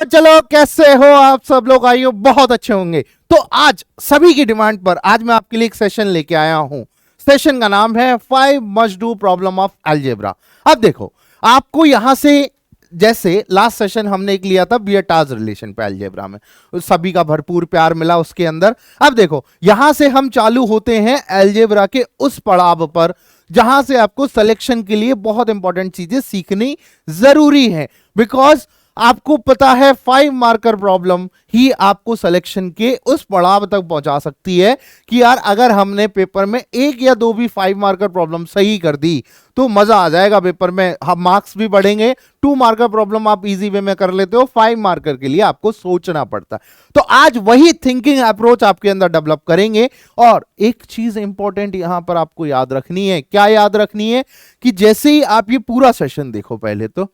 चलो कैसे हो आप सब लोग, आइए बहुत अच्छे होंगे। तो आज सभी की डिमांड पर आज मैं आपके लिए एक सेशन लेके आया हूं। सेशन का नाम है 5 must do problem of algebra. अब देखो, आपको यहां से जैसे लास्ट सेशन हमने एक लिया था बियटाज रिलेशन पे अलजेब्रा में, सभी का भरपूर प्यार मिला उसके अंदर। अब देखो यहां से हम चालू होते हैं अलजेब्रा के उस पड़ाव पर जहां से आपको सिलेक्शन के लिए बहुत इंपॉर्टेंट चीजें सीखनी जरूरी है। बिकॉज आपको पता है 5 मार्कर प्रॉब्लम ही आपको सिलेक्शन के उस पड़ाव तक पहुंचा सकती है कि यार अगर हमने पेपर में एक या दो भी 5 मार्कर प्रॉब्लम सही कर दी तो मजा आ जाएगा पेपर में, हम मार्क्स भी बढ़ेंगे। 2 मार्कर प्रॉब्लम आप इजी वे में कर लेते हो, 5 मार्कर के लिए आपको सोचना पड़ता है। तो आज वही थिंकिंग अप्रोच आपके अंदर डेवलप करेंगे। और एक चीज इंपॉर्टेंट यहां पर आपको याद रखनी है। क्या याद रखनी है? कि जैसे ही आप ये पूरा सेशन देखो, पहले तो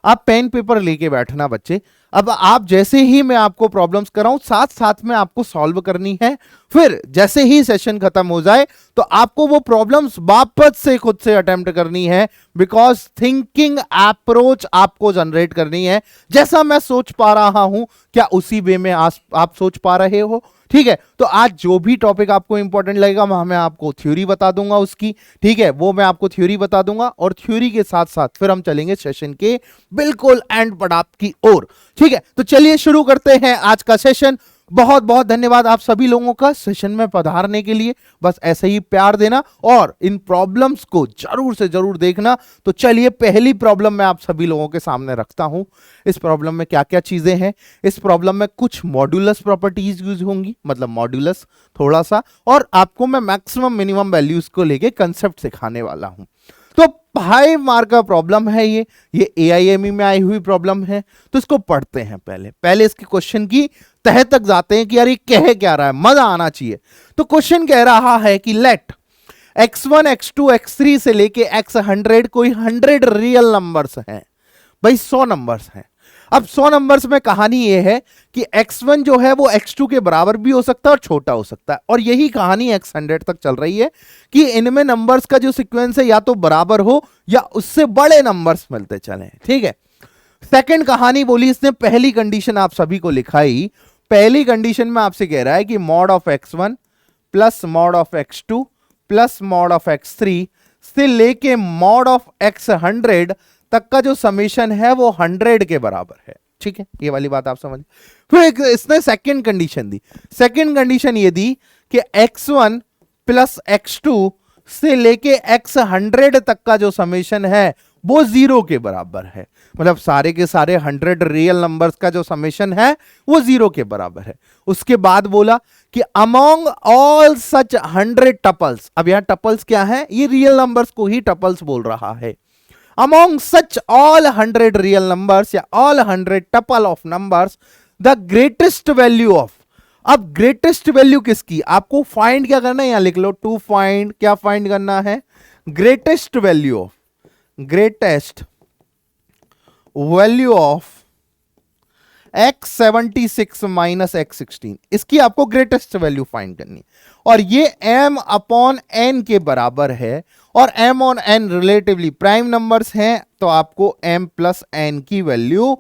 आप पेन पेपर लेके बैठना बच्चे। अब आप जैसे ही मैं आपको प्रॉब्लम्स कराऊं साथ साथ में आपको सॉल्व करनी है। फिर जैसे ही सेशन खत्म हो जाए तो आपको वो प्रॉब्लम्स वापस से खुद से अटेम्प्ट करनी है। बिकॉज थिंकिंग अप्रोच आपको जनरेट करनी है। जैसा मैं सोच पा रहा हूं क्या उसी वे में आप सोच पा रहे हो? ठीक है, तो आज जो भी टॉपिक आपको इंपॉर्टेंट लगेगा मैं आपको थ्योरी बता दूंगा उसकी। ठीक है, वो मैं आपको थ्योरी बता दूंगा और थ्योरी के साथ साथ फिर हम चलेंगे सेशन के बिल्कुल एंड पड़ाव की ओर। ठीक है, तो चलिए शुरू करते हैं आज का सेशन। बहुत बहुत धन्यवाद आप सभी लोगों का सेशन में पधारने के लिए। बस ऐसे ही प्यार देना और इन प्रॉब्लम्स को जरूर से जरूर देखना। तो चलिए पहली प्रॉब्लम मैं आप सभी लोगों के सामने रखता हूं। इस प्रॉब्लम में क्या क्या चीजें हैं? इस प्रॉब्लम में कुछ मॉड्यूलस प्रॉपर्टीज यूज होंगी, मतलब मॉड्यूलस थोड़ा सा, और आपको मैं मैक्सिमम मिनिमम वैल्यूज को लेके कंसेप्ट सिखाने वाला हूं। तो 5 मार्क का प्रॉब्लम है ये AIME में आई हुई प्रॉब्लम है। तो इसको पढ़ते हैं, पहले इसके क्वेश्चन की तह तक जाते हैं कि यार ये कह क्या रहा है, मजा आना चाहिए। तो क्वेश्चन कह रहा है कि लेट x1 x2 x3 से लेके x100 कोई 100 रियल नंबर्स हैं। भाई 100 नंबर्स हैं। अब 100 नंबर्स में कहानी यह है कि x1 जो है वो x2 के बराबर भी हो सकता है और छोटा हो सकता है। और यही कहानी x100 तक चल रही है कि इनमें नंबर्स का जो सीक्वेंस है या तो बराबर हो या उससे बड़े नंबर्स मिलते चले। ठीक है, सेकंड कहानी बोली इसने, पहली कंडीशन आप सभी को लिखाई। पहली कंडीशन में आपसे कह रहा है कि mod of x1 plus mod of x2 plus mod of x3 से लेके मॉड ऑफ x100 तक का जो समेशन है वो 100 के बराबर है। ठीक है, ये वाली बात आप समझ। फिर इसने सेकंड कंडीशन दी। सेकंड कंडीशन ये दी कि x1 प्लस x2 से लेके x100 तक का जो समेशन है वो 0 के बराबर है। मतलब सारे के सारे 100 रियल नंबर्स का जो समेशन है वो 0 के बराबर है। उसके बाद बोला कि अमोंग ऑल सच 100 टपल्स। अब यहां टपल्स क्या है? ये रियल नंबर्स को ही टपल्स बोल रहा है। Among such all 100 real numbers या all 100 tuple of numbers, the greatest value of, अब greatest value किसकी आपको फाइंड क्या करना है? यहां लिख लो टू फाइंड, क्या फाइंड करना है? greatest value of x76 minus x16, इसकी आपको ग्रेटेस्ट वैल्यू फाइंड करनी है। और ये m अपॉन n के बराबर है और m on n relatively prime numbers हैं, तो आपको m प्लस n की वैल्यू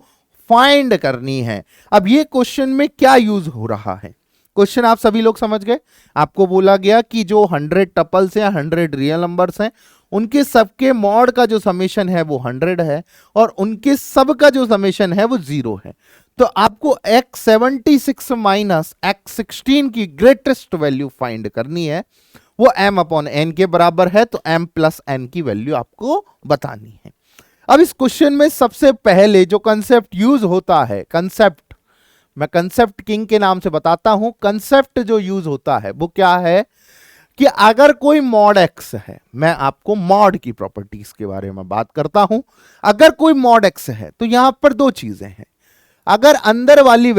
फाइंड करनी है। अब ये क्वेश्चन में क्या यूज हो रहा है? क्वेश्चन आप सभी लोग समझ गए। आपको बोला गया कि जो 100 टपल्स हैं, 100 रियल नंबर्स हैं, उनके सबके मॉड का जो समेशन है वो 100 है और उनके सब का जो समेशन है वो 0 है। तो आपको x76 माइनस x16 की ग्रेटेस्ट वैल्यू फाइंड करनी है। वो m अपॉन n के बराबर है, तो m प्लस n की वैल्यू आपको बतानी है। अब इस क्वेश्चन में सबसे पहले जो कंसेप्ट यूज होता है, कंसेप्ट मैं कंसेप्ट किंग के नाम से बताता हूं। कंसेप्ट जो यूज होता है वो क्या है कि अगर कोई मॉड x है, मैं आपको मॉड की प्रॉपर्टीज के बारे में बात करता हूं। अगर कोई मॉड x है तो यहां पर दो चीजें हैं। अगर अंदर वाली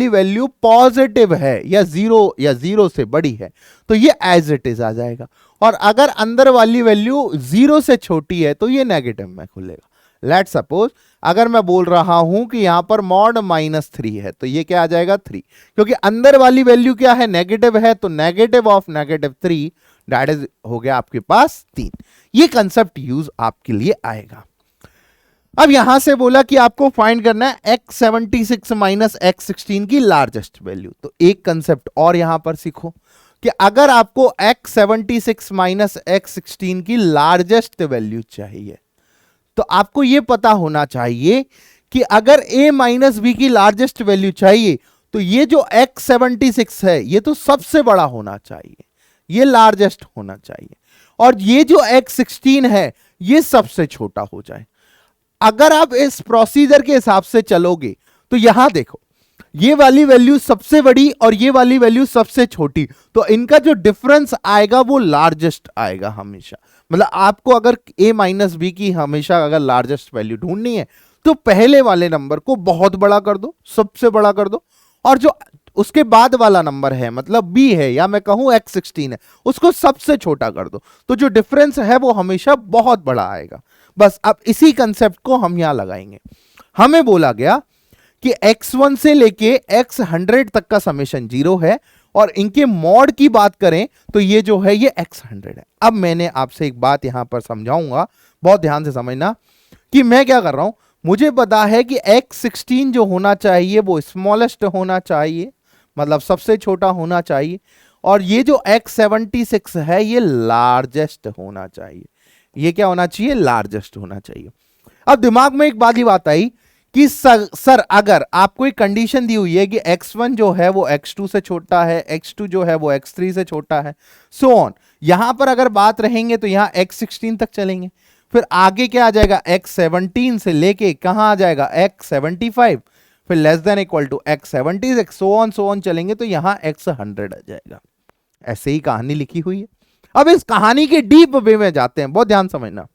वैल्यू पॉजिटिव है या जीरो से बड़ी है तो ये एज इट इज आ जाएगा, और अगर अंदर वाली वैल्यू 0 से छोटी है तो ये नेगेटिव में खुलेगा। लेट सपोज अगर मैं बोल रहा हूं कि यहां पर मॉड -3 है तो ये क्या आ जाएगा? 3, क्योंकि अंदर वाली वैल्यू क्या है? नेगेटिव है, तो नेगेटिव ऑफ -3 दैट इज हो गया आपके पास 3। ये कंसेप्ट यूज आपके लिए आएगा। अब यहां से बोला कि आपको फाइंड करना है x76 माइनस x16 की लार्जेस्ट वैल्यू। तो एक कंसेप्ट और यहां पर सीखो कि अगर आपको x76 माइनस x16 की लार्जेस्ट वैल्यू चाहिए तो आपको यह पता होना चाहिए कि अगर a माइनस बी की लार्जेस्ट वैल्यू चाहिए तो ये जो x76 है ये तो सबसे बड़ा होना चाहिए, ये लार्जेस्ट होना चाहिए, और ये जो x16 है ये सबसे छोटा हो जाए। अगर आप इस प्रोसीजर के हिसाब से चलोगे तो यहां देखो ये वाली वैल्यू सबसे बड़ी और ये वाली वैल्यू सबसे छोटी, तो इनका जो डिफरेंस आएगा वो लार्जेस्ट आएगा हमेशा। मतलब आपको अगर a माइनस बी की हमेशा अगर लार्जेस्ट वैल्यू ढूंढनी है तो पहले वाले नंबर को बहुत बड़ा कर दो, सबसे बड़ा कर दो, और जो उसके बाद वाला नंबर है मतलब b है या मैं कहूं x16 है उसको सबसे छोटा कर दो, तो जो डिफरेंस है वो हमेशा बहुत बड़ा आएगा। बस अब इसी कंसेप्ट को हम यहां लगाएंगे। हमें बोला गया कि x1 से लेके x100 तक का समेशन 0 है और इनके मॉड की बात करें तो ये जो है ये x100 है। अब मैंने आपसे एक बात यहां पर समझाऊंगा, बहुत ध्यान से समझना कि मैं क्या कर रहा हूं। मुझे पता है कि x16 जो होना चाहिए वो स्मॉलेस्ट होना चाहिए, मतलब सबसे छोटा होना चाहिए, और ये जो x76 है ये लार्जेस्ट होना चाहिए। ये क्या होना चाहिए? लार्जेस्ट होना चाहिए। अब दिमाग में एक बात ही बात आई कि सर अगर आपको एक कंडीशन दी हुई है कि x1 जो है वो x2 से छोटा है, x2 जो है वो x3 से छोटा है, सो ऑन, यहां पर अगर बात रहेंगे तो यहां x16 तक चलेंगे, फिर आगे क्या आ जाएगा x17 से लेके कहां आ जाएगा x75, फिर less than equal to x76, so on चलेंगे तो यहां x100 आ जाएगा। ऐसे ही कहानी लिखी हुई है। अब इस कहानी के डीप वे में जाते हैं, बहुत ध्यान समझना।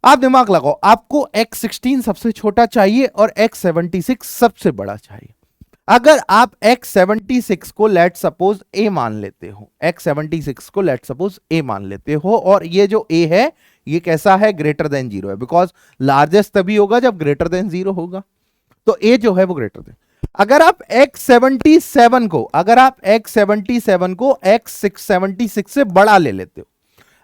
आप दिमाग लगाओ, आपको x16 सबसे छोटा चाहिए और x76 सबसे बड़ा चाहिए। अगर आप x76 को लेट सपोज a मान लेते हो, x76 को लेट सपोज a मान लेते हो, और ये जो a है ये कैसा है? ग्रेटर देन 0 है, बिकॉज लार्जेस्ट तभी होगा जब ग्रेटर देन 0 होगा, तो a जो है वो ग्रेटर देन। अगर आप x77 को x76 से बड़ा ले लेते हो,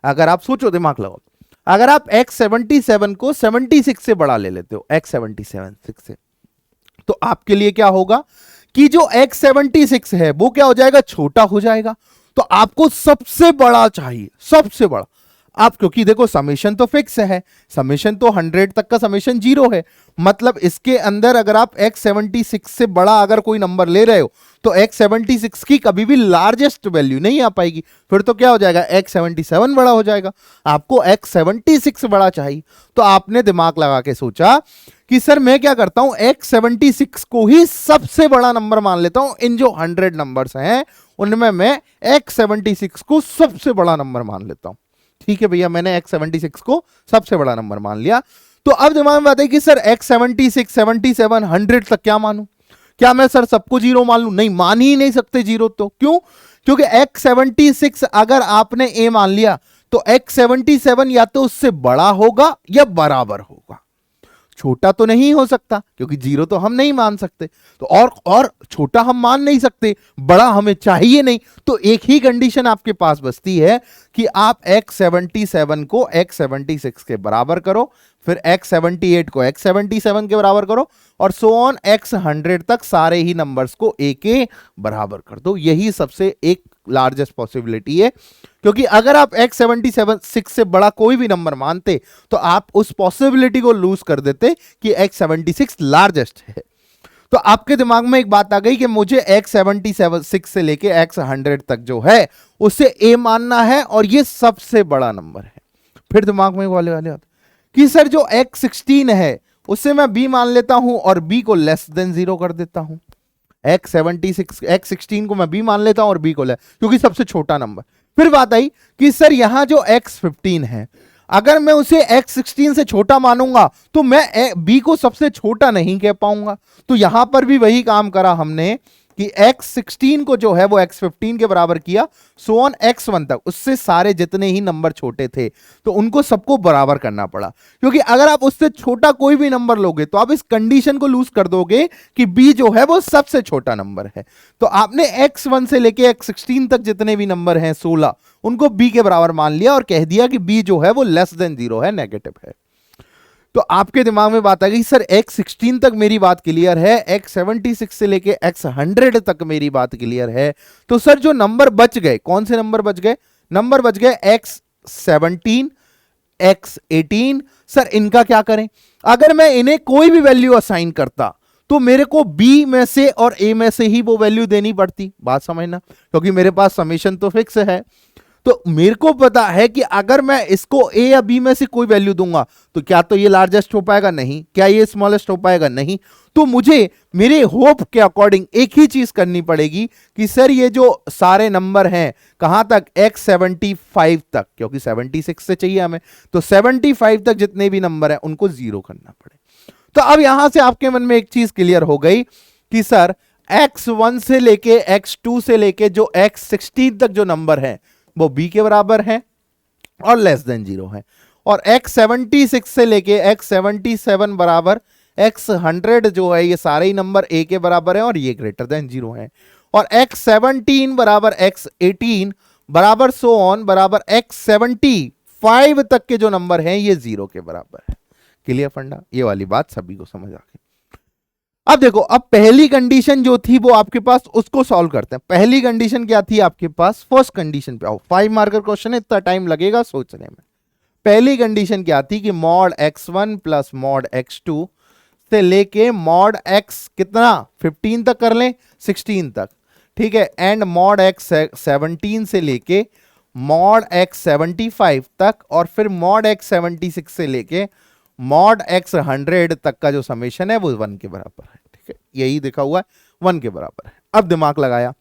अगर आप सोचो, दिमाग लगाओ, अगर आप x77 को 76 से बड़ा ले लेते हो, x76 से, तो आपके लिए क्या होगा कि जो x76 है वो क्या हो जाएगा? छोटा हो जाएगा। तो आपको सबसे बड़ा चाहिए, सबसे बड़ा। आप क्योंकि देखो समेशन तो फिक्स है, समेशन तो 100 तक का समेशन 0 है, मतलब इसके अंदर अगर आप x76 से बड़ा अगर कोई नंबर ले रहे हो तो x76 की कभी भी लार्जेस्ट वैल्यू नहीं आ पाएगी, फिर तो क्या हो जाएगा? x77 बड़ा हो जाएगा। आपको x76 बड़ा चाहिए, तो आपने दिमाग लगा के सोचा कि सर मैं क्या करता हूं, x76 को ही सबसे बड़ा नंबर मान लेता हूं। इन जो 100 नंबर्स हैं उनमें मैं x76 को सबसे बड़ा नंबर मान लेता हूं। ठीक है भैया, मैंने x76 को सबसे बड़ा नंबर मान लिया। तो अब दिमाग में बात है कि सर x76, 77, 100 तक क्या मानूं? क्या मैं सर सबको 0 मान लूं? नहीं, मान ही नहीं सकते 0। तो क्यों? क्योंकि x76 अगर आपने a मान लिया तो x77 या तो उससे बड़ा होगा या बराबर होगा, छोटा तो नहीं हो सकता क्योंकि 0 तो हम नहीं मान सकते, तो और छोटा हम मान नहीं सकते, बड़ा हमें चाहिए नहीं। तो एक ही कंडीशन आपके पास बचती है कि आप x77 को x76 के बराबर करो, फिर x78 को x77 के बराबर करो, और सो ऑन x100 तक सारे ही नंबर्स को a के बराबर कर दो। यही सबसे एक लार्जेस्ट पॉसिबिलिटी है, क्योंकि अगर आप x76 से बड़ा कोई भी नंबर मानते तो आप उस पॉसिबिलिटी को लूज कर देते कि x76 लार्जेस्ट है। तो आपके दिमाग में एक बात आ गई कि मुझे x76 से लेके x100 तक जो है उसे a मानना है और ये सबसे बड़ा नंबर है। फिर दिमाग में वाले आते कि सर जो x16 है उससे मैं b मान लेता हूं और b को लेस देन 0 कर देता हूं। x16 को मैं b मान लेता हूं और b को ले, क्योंकि सबसे छोटा नंबर। फिर बात आई कि सर यहां जो x15 है अगर मैं उसे x16 से छोटा मानूंगा तो मैं b को सबसे छोटा नहीं कह पाऊंगा। तो यहां पर भी वही काम करा हमने कि x16 को जो है वो x15 के बराबर किया, सो ऑन x1 तक, उससे सारे जितने ही नंबर छोटे थे तो उनको सबको बराबर करना पड़ा, क्योंकि अगर आप उससे छोटा कोई भी नंबर लोगे तो आप इस कंडीशन को लूज कर दोगे कि b जो है वो सबसे छोटा नंबर है। तो आपने x1 से लेके x16 तक जितने भी नंबर हैं 16, उनको b के बराबर मान लिया और कह दिया कि b जो है वो लेस देन 0 है, नेगेटिव है। तो आपके दिमाग में बात आ गई सर x16 तक मेरी बात क्लियर है, x76 से लेके x100 तक मेरी बात क्लियर है, तो सर जो नंबर बच गए, कौन से नंबर बच गए? नंबर बच गए x17, x18। सर इनका क्या करें? अगर मैं इन्हें कोई भी वैल्यू असाइन करता तो मेरे को b में से और a में से ही वो वैल्यू देनी पड़ती, बात समझना, क्योंकि मेरे पास समेशन तो फिक्स है। तो मेरे को पता है कि अगर मैं इसको a या b में से कोई वैल्यू दूंगा तो क्या तो ये लार्जेस्ट हो पाएगा? नहीं। क्या ये स्मॉलेस्ट हो पाएगा? नहीं। तो मुझे मेरे होप के अकॉर्डिंग एक ही चीज करनी पड़ेगी कि सर ये जो सारे नंबर हैं कहां तक? x75 तक, क्योंकि 76 से चाहिए हमें, तो 75 तक जितने भी नंबर हैं उनको जीरो करना पड़े। तो अब यहां से आपके मन में एक चीज क्लियर हो गई कि सर x1 से लेके x2 से लेके जो x16 तक जो नंबर है वो b के बराबर है और लेस देन 0 है, और x76 से लेके x77 बराबर x100 जो है ये सारे ही नंबर a के बराबर है और ये ग्रेटर देन 0 है, और x17 बराबर x18 बराबर सो ऑन बराबर x75 तक के जो नंबर हैं ये 0 के बराबर है। क्लियर फंडा? ये वाली बात सभी को समझ आ गई। अब देखो, अब पहली कंडीशन जो थी वो आपके पास, उसको सॉल्व करते हैं। पहली कंडीशन क्या थी आपके पास? फर्स्ट कंडीशन पे आओ, 5 मार्कर क्वेश्चन है, इतना टाइम लगेगा सोचने में। पहली कंडीशन क्या थी कि mod x1 plus mod x2 से लेके मॉड x कितना 15 तक कर लें, 16 तक, ठीक है, एंड मॉड x 17 से लेके मॉड x 75 तक, और फिर मॉड x 76 से लेके मॉड x 100 तक का जो समेशन है वो 1 के बराबर है। ठीक है, यही लिखा हुआ है 1 के बराबर है। अब दिमाग लगाया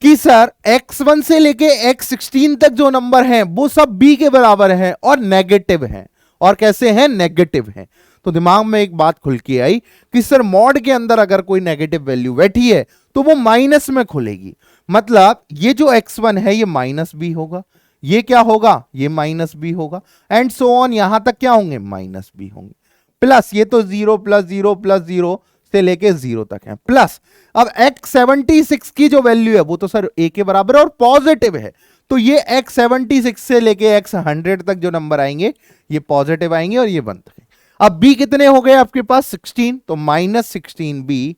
कि सर x1 से लेके x16 तक जो नंबर हैं वो सब b के बराबर हैं और नेगेटिव हैं। और कैसे हैं? नेगेटिव हैं। तो दिमाग में एक बात खुल के आई कि सर मॉड के अंदर अगर कोई नेगेटिव वैल्यू बैठी है तो वो माइनस में खुलेगी, मतलब ये जो x1 है ये माइनस b होगा, ये क्या होगा? ये माइनस बी होगा, एंड सो ऑन, यहां तक क्या होंगे? माइनस बी होंगे, प्लस ये तो 0 प्लस 0 प्लस 0 से लेके 0 तक है, प्लस अब x76 की जो वैल्यू है वो तो सर a के बराबर है और पॉजिटिव है, तो ये x76 से लेके x100 तक जो नंबर आएंगे ये पॉजिटिव आएंगे और ये बंद है। अब b कितने हो गए आपके पास? 16, तो माइनस 16b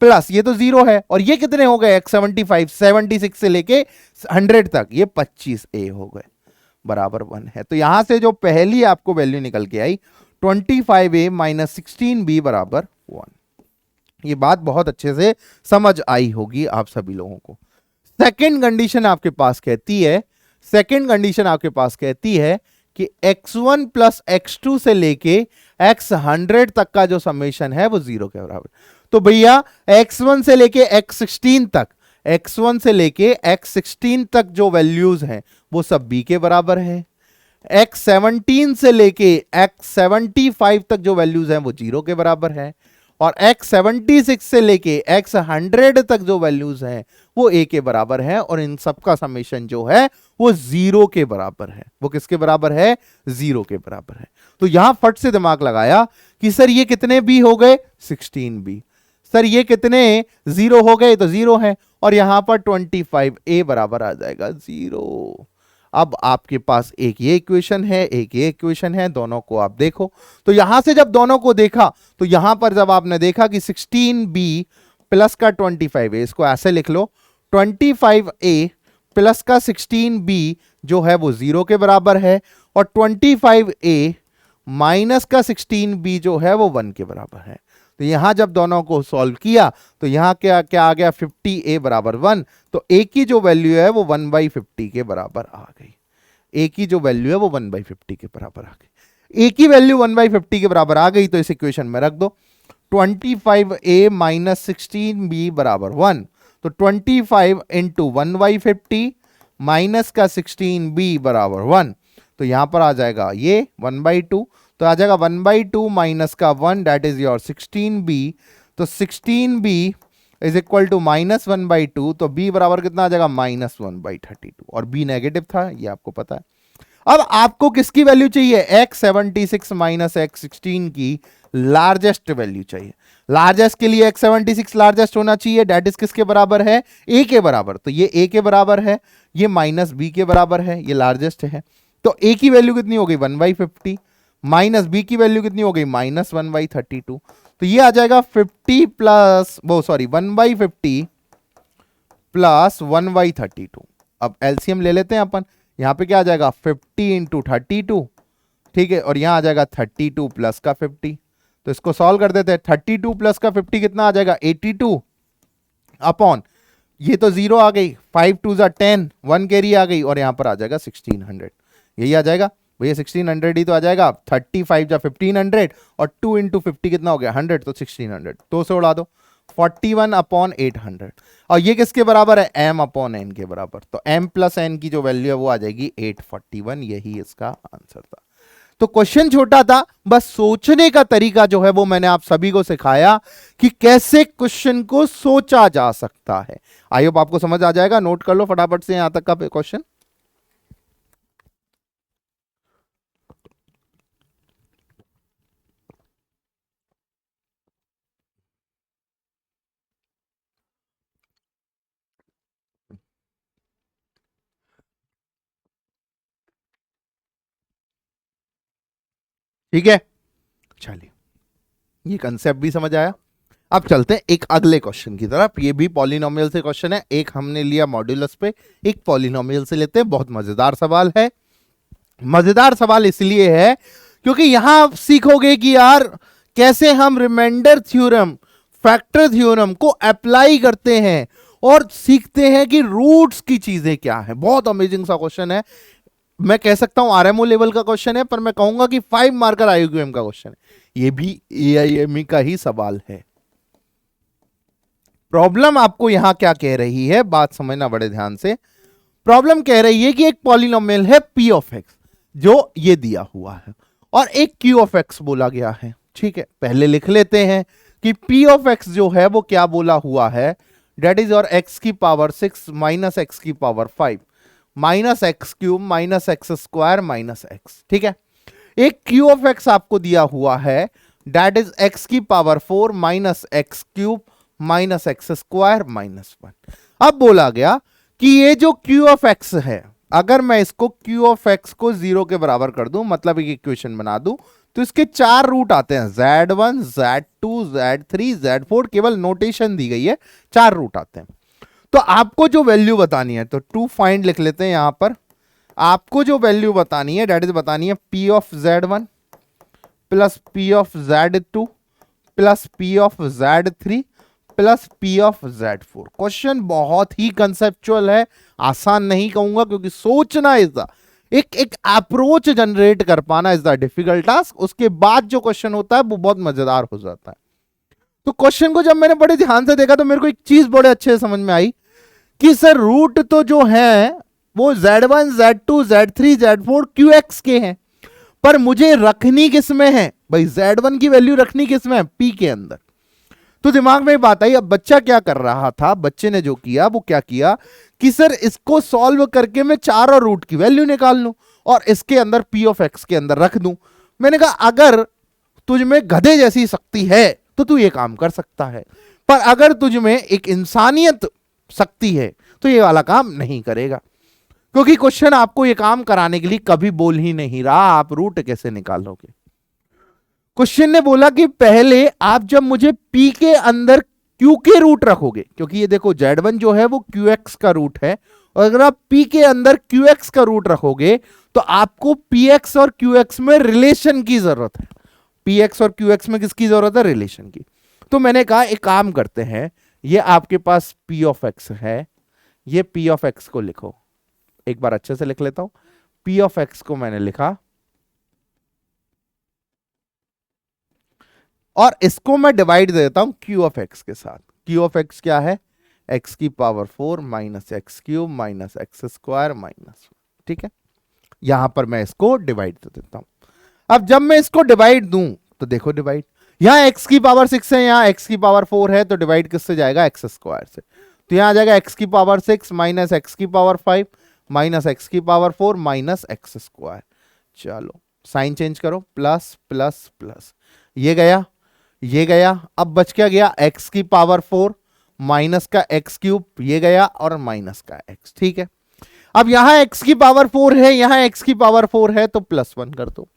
प्लस ये तो 0 है, और ये कितने हो गए? x75, 76 से लेके 100 तक, ये 25a हो गए, बराबर 1 है। तो यहां से जो पहली आपको वैल्यू निकल के आई 25a माइनस 16b बराबर 1। ये बात बहुत अच्छे से समझ आई होगी आप सभी लोगों को। सेकेंड कंडीशन आपके पास कहती है, सेकेंड कंडीशन आपके पास कहती है कि x1 प्लस x2 से लेके x100 तक का जो समेशन है वो 0 के बराबर। तो भैया x1 से लेके x16 तक, x1 से लेके x16 तक जो वैल्यूज हैं वो सब b के बराबर है, x17 से लेके x75 तक जो वैल्यूज हैं वो 0 के बराबर है, और x76 से लेके x100 तक जो वैल्यूज हैं वो a के बराबर है, और इन सब का समेशन जो है वो 0 के बराबर है। वो किसके बराबर है? 0 के बराबर है। तो यहां फट से दिमाग लगाया कि सर ये कितने b हो गए? 16b। सर ये कितने 0 हो गए? तो 0 है, और यहां पर 25a बराबर आ जाएगा 0। अब आपके पास एक ये इक्वेशन है, एक ये इक्वेशन है, दोनों को आप देखो। तो यहां से जब दोनों को देखा तो यहां पर जब आपने देखा कि 16b प्लस का 25a, इसको ऐसे लिख लो, 25a प्लस का 16b जो है वो 0 के बराबर है, और 25a माइनस का 16b जो है वो 1 के बराबर है। तो यहां जब दोनों को सॉल्व किया तो यहां क्या क्या आ गया? 50a बराबर 1। तो a की जो वैल्यू है वो 1/50 के बराबर आ गई। a की जो वैल्यू है वो 1/50 के बराबर आ गई। a की वैल्यू 1/50 के बराबर आ गई तो इस इक्वेशन में रख दो, 25a माइनस 16b बराबर 1। तो 25 इंटू 1/50 माइनस का 16b बराबर 1, तो यहां पर आ जाएगा ये 1/2, तो आ जाएगा 1/2 माइनस का 1 दैट इज योर 16b। तो 16b is equal to minus 1/2, तो b बराबर कितना आ जाएगा? माइनस 1/32, और b नेगेटिव था ये आपको पता है। अब आपको किसकी वैल्यू चाहिए? x76 माइनस x16 की लार्जेस्ट वैल्यू चाहिए। लार्जेस्ट के लिए x76 लार्जेस्ट होना चाहिए, दैट इज किसके बराबर है? a के बराबर। तो ये a के बराबर है, ये माइनस b के बराबर है, ये लार्जेस्ट है। तो a की वैल्यू कितनी हो गई? 1/50 माइनस बी की वैल्यू कितनी हो गई, -1/32। तो ये आ जाएगा 50 प्लस वो सॉरी 1/50 प्लस 1/32। अब एलसीएम ले लेते हैं अपन, यहां पे क्या आ जाएगा 50 इंटू 32, ठीक है, और यहां आ जाएगा 32 प्लस का 50। तो इसको सॉल्व कर देते हैं, 32 प्लस का 50 कितना आ जाएगा 82 अपॉन, ये तो जीरो आ गई, 5 2 जा 10, 1 कैरी आ गई, और यहां पर आ जाएगा 1600। यही आ जाएगा भैया, 1600 ही तो आ जाएगा, 35 जा 1500 और 2 इंटू 50 कितना हो गया 100, तो 1600 2 से उड़ा दो, 41/800। और ये किसके बराबर है, m अपॉन n के बराबर। तो m प्लस n की जो वैल्यू है वो आ जाएगी 841, यही इसका आंसर था। तो क्वेश्चन छोटा था, बस सोचने का तरीका जो है वो मैंने आप सभी को सिखाया कि कैसे क्वेश्चन को सोचा जा सकता है। आई होप आपको समझ आ जाएगा, नोट कर लो फटाफट से यहां तक का क्वेश्चन। ठीक है, चलिए ये कंसेप्ट भी समझ आया। अब चलते हैं एक अगले क्वेश्चन की तरफ। ये भी पॉलिनोमियल से क्वेश्चन है, एक हमने लिया मॉड्यूलस पे, एक पॉलिनोमियल से लेते हैं। बहुत मजेदार सवाल है। मजेदार सवाल इसलिए है क्योंकि यहां आप सीखोगे कि यार कैसे हम रिमाइंडर थ्योरम, फैक्टर थ्योरम को अप्लाई करते हैं और सीखते हैं कि रूट्स की चीजें क्या है। बहुत अमेजिंग सा क्वेश्चन है। मैं कह सकता हूं आरएमओ लेवल का क्वेश्चन है, पर मैं कहूंगा कि 5 मार्कर आईक्यूएम का क्वेश्चन है। ये भी एआईएमई का ही सवाल है। प्रॉब्लम आपको यहां क्या कह रही है, बात समझना बड़े ध्यान से। प्रॉब्लम कह रही है कि एक पॉलिनोमियल है p ऑफ x जो ये दिया हुआ है, और एक q ऑफ x बोला गया है। ठीक है, पहले लिख लेते हैं कि p ऑफ x जो है वो क्या बोला हुआ है, डेट इज और x की पावर 6 माइनस x की power 5 minus x cube minus x square minus x. ठीक है, एक q ऑफ x आपको दिया हुआ है, डेट इज x की power 4 minus x cube minus x square minus 1। अब बोला गया कि ये जो q ऑफ x है, अगर मैं इसको q ऑफ x को 0 के बराबर कर दूं, मतलब एक इक्वेशन बना दूं, तो इसके 4 रूट आते हैं, z1 z2 z3 z4, केवल नोटेशन दी गई है, 4 रूट आते हैं। तो आपको जो वैल्यू बतानी है, तो टू फाइंड लिख लेते हैं यहां पर। आपको जो वैल्यू बतानी है, डेट इज बतानी है p of z1 plus p of z2 plus p of z3 plus p of z4। Question बहुत ही कंसेप्चुअल है, आसान नहीं कहूंगा क्योंकि सोचना इज द एक अप्रोच जनरेट कर पाना इज द डिफिकल्ट टास्क। उसके बाद जो क्वेश्चन होता है वो बहुत मजेदार हो जाता है। तो क्वेश्चन को जब मैंने बड़े ध्यान से देखा तो मेरे को एक चीज बड़े अच्छे से समझ में आई कि सर रूट तो जो है वो z1 z2 z3 z4 qx के हैं, पर मुझे रखनी किस में है भाई, z1 की वैल्यू रखनी किस में है, p के अंदर। तो दिमाग में बात आई, अब बच्चा क्या कर रहा था, बच्चे ने जो किया वो क्या किया कि सर इसको सॉल्व करके मैं चारों रूट की वैल्यू निकाल लूं और इसके अंदर p ऑफ x के अंदर रख दूं। मैंने कहा अगर तुझ में गधे जैसी शक्ति है तो तू ये काम कर सकता है, पर अगर तुझ में एक इंसानियत शक्ति है तो ये वाला काम नहीं करेगा, क्योंकि क्वेश्चन आपको ये काम कराने के लिए कभी बोल ही नहीं रहा आप रूट कैसे निकालोगे। क्वेश्चन ने बोला कि पहले आप जब मुझे p के अंदर q के रूट रखोगे, क्योंकि ये देखो z1 जो है वो qx का रूट है, और अगर आप p के अंदर qx का रूट रखोगे तो आपको px और qx में रिलेशन की जरूरत है। px और qx में किसकी जरूरत है, रिलेशन की। तो मैंने कहा एक काम करते हैं, ये आपके पास p ऑफ x है, ये p ऑफ x को लिखो, एक बार अच्छे से लिख लेता हूं। p ऑफ x को मैंने लिखा और इसको मैं डिवाइड दे देता हूं q ऑफ x के साथ। q ऑफ x क्या है, x की power 4 minus x cube minus x square minus. ठीक है, यहां पर मैं इसको डिवाइड दे देता हूं। अब जब मैं इसको डिवाइड दूं तो देखो डिवाइड, यहां x की पावर 6 है, यहां x की पावर 4 है, तो डिवाइड किससे जाएगा, एक्स स्क्वायर से। तो यहां आ जाएगा x की पावर 6 माइनस एक्स की पावर 5 माइनस एक्स की पावर 4 माइनस एक्स स्क्वायर। चलो साइन चेंज करो, प्लस प्लस प्लस, ये गया ये गया, अब बच क्या गया, x की पावर 4 माइनस का एक्स क्यूब, ये गया, और माइनस का x। ठीक है, अब यहां x की पावर 4 है, यहां x की पावर 4 है, तो +1 कर दो।